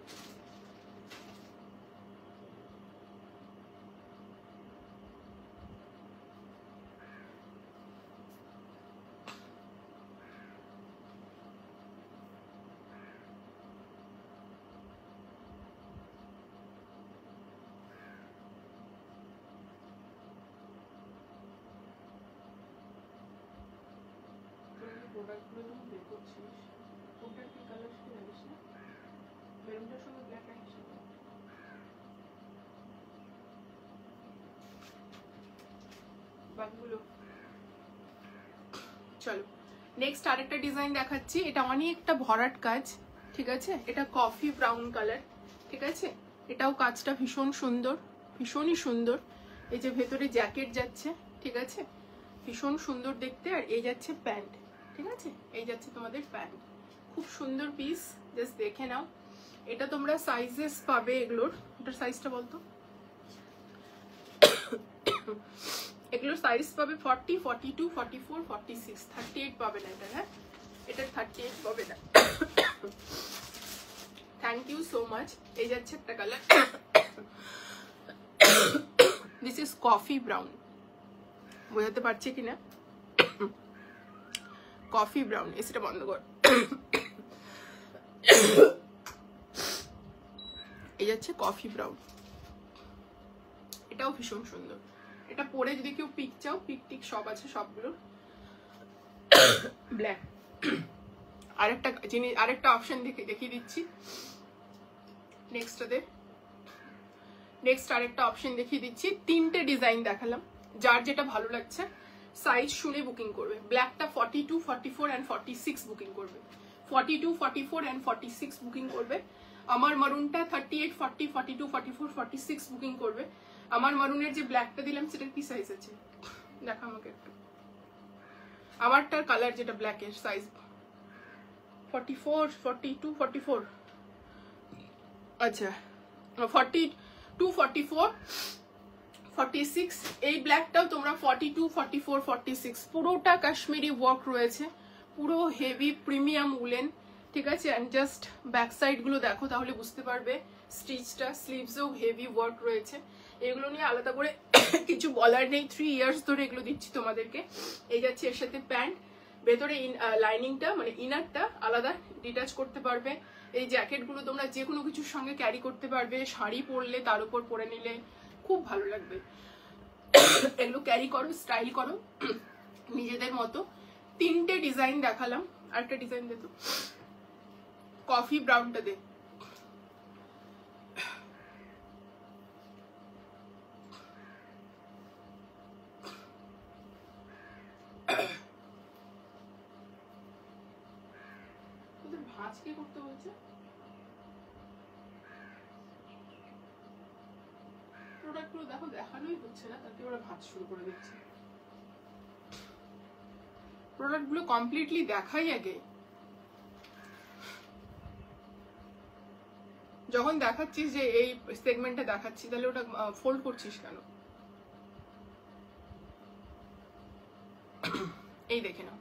প্রোডাক্টগুলো যখন বের করছিস কোনটার কি কালার সেটা জানিস না? মেরুনটার সঙ্গে ব্ল্যাক আসছে বাকিগুলো। চলো নেক্সট আরেকটা ডিজাইন দেখাচ্ছি। এটা অনেকটা ভরাট কাজ, ঠিক আছে। এটা কফি ব্রাউন কালার, ঠিক আছে। এটাও কাজটা ভীষণ সুন্দর, ভীষণই সুন্দর। এই যে ভেতরে জ্যাকেট যাচ্ছে, ঠিক আছে, ভীষণ সুন্দর দেখতে। আর এই যাচ্ছে প্যান্ট, ঠিক আছে। এই যাচ্ছে তোমাদের প্যান্ট, খুব সুন্দর পিস, জাস্ট দেখে নাও। এটা তোমরা সাইজেস পাবে এগুলোর। এটার সাইজটা বলতো, এগুলোর সাইজ পাবে 40, 42, 44, 46, 38 পাবে না এটা, হ্যাঁ। এটার 38 পাবে না। Thank you so much. এই যাচ্ছে একটা colour, this is coffee brown, বোঝাতে পারছি কিনা। কফি ব্রাউন, এসিটা বন্ধ কর। এই যাচ্ছে কফি ব্রাউন, এটাও ভীষণ সুন্দর। এটা পরে যদি কেউ পিক চাও, পিক টিক সব আছে সবগুলো। ব্ল্যাক আরেকটা জিনিস, আরেকটা অপশন দেখিয়ে দিচ্ছি। নেক্সট আরেকটা অপশন দেখিয়ে দিচ্ছি। 3টে ডিজাইন দেখালাম, যার যেটা ভালো লাগছে সাইজ শুনে বুকিং করবে। ব্ল্যাকটা 42, 44 অ্যান্ড 46 বুকিং করবে। 42, 44 অ্যান্ড 46 বুকিং করবে। আমার মারুনটা 38, 40, 42, 44, 46 বুকিং করবে। আমার মারুনের যে ব্ল্যাকটা দিলাম সেটার কি সাইজ আছে দেখা আমাকে একটু। আমারটার কালার যেটা ব্ল্যাকের সাইজ 44, 42, 44, আচ্ছা 42, 44, 46। এই ব্ল্যাকটাও তোমরা 42, 44, 46 পুরোটা কাশ্মীরি ওয়ার্ক রয়েছে, পুরো হেভি প্রিমিয়াম উলেন, ঠিক আছে। অ্যান্ড জাস্ট ব্যাক সাইড গুলো দেখো তাহলে বুঝতে পারবে স্টিচটা। স্লিভসেও হেভি ওয়ার্ক রয়েছে। এগুলো নিয়ে আলাদা করে কিছু বলার নেই, 3 ইয়ার্স ধরে এগুলো দিচ্ছি তোমাদেরকে। এই যাচ্ছে এর সাথে প্যান্ট, ভেতরে লাইনিংটা মানে ইনারটা আলাদা ডিটাচ করতে পারবে। এই জ্যাকেটগুলো তোমরা যে কোনো কিছুর সঙ্গে ক্যারি করতে পারবে, শাড়ি পরলে তার উপর পরে নিলে খুব ভালো লাগবে। এগুলো ক্যারি করো, স্টাইল করো নিজেদের মতো। 3টে ডিজাইন দেখালাম, আরেকটা ডিজাইন দে তো, কফি ব্রাউনটা দে। ভাঁজ কি করতে বলছে? প্রোডাক্টগুলো দেখো দেখানোই হচ্ছে না, তাতে ওরা ভাঁজ শুরু করে দিচ্ছে। প্রোডাক্টগুলো কমপ্লিটলি দেখাই আগে, যখন দেখাচ্ছিস যে এই সেগমেন্টে দেখাচ্ছি তাহলে ওটা ফোল্ড করছিস কেন? এই দেখে নাও,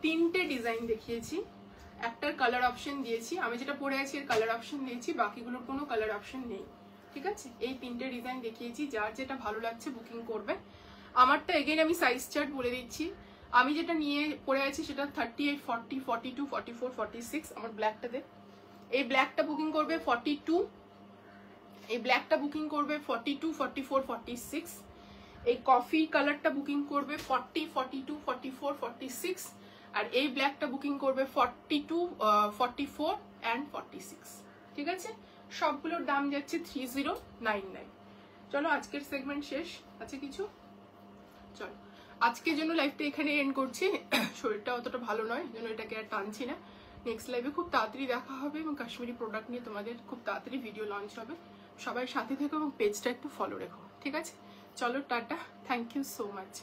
3টে ডিজাইন দেখিয়েছি, একটার কালার অপশন দিয়েছি, আমি যেটা পরে আছি এর কালার অপশন দিয়েছি, বাকিগুলোর কোনো কালার অপশন নেই, ঠিক আছে। এই 3টে ডিজাইন দেখিয়েছি, যার যেটা ভালো লাগছে বুকিং করবে। আমারটা এগেইন আমি সাইজ চার্ট বলে দিচ্ছি। আমি যেটা নিয়ে পরে আছি সেটা 38, 40, 42, 44, 46। আমার ব্ল্যাকটাতে এই ব্ল্যাকটা বুকিং করবে 42, এই ব্ল্যাকটা বুকিং করবে 42, 44, 46। এই কফি কালারটা বুকিং করবে 40, 42, 44, 46। আর এই ব্ল্যাকটা বুকিং করবে 42, 44 অ্যান্ড 46, ঠিক আছে। সবগুলোর দাম যাচ্ছে 3099। চলো আজকের সেগমেন্ট শেষ, আছে কিছু? চলো আজকের জন্য লাইভটা এখানে এন্ড করছি। শরীরটা অতটা ভালো নয়, জন্য এটাকে আর টানছি না। নেক্সট লাইভে খুব তাড়াতাড়ি দেখা হবে এবং কাশ্মীরি প্রোডাক্ট নিয়ে তোমাদের খুব তাড়াতাড়ি ভিডিও লঞ্চ হবে। সবাই সাথে থেকো এবং পেজটা একটু ফলো রেখো, ঠিক আছে। চলো tata, thank you so much.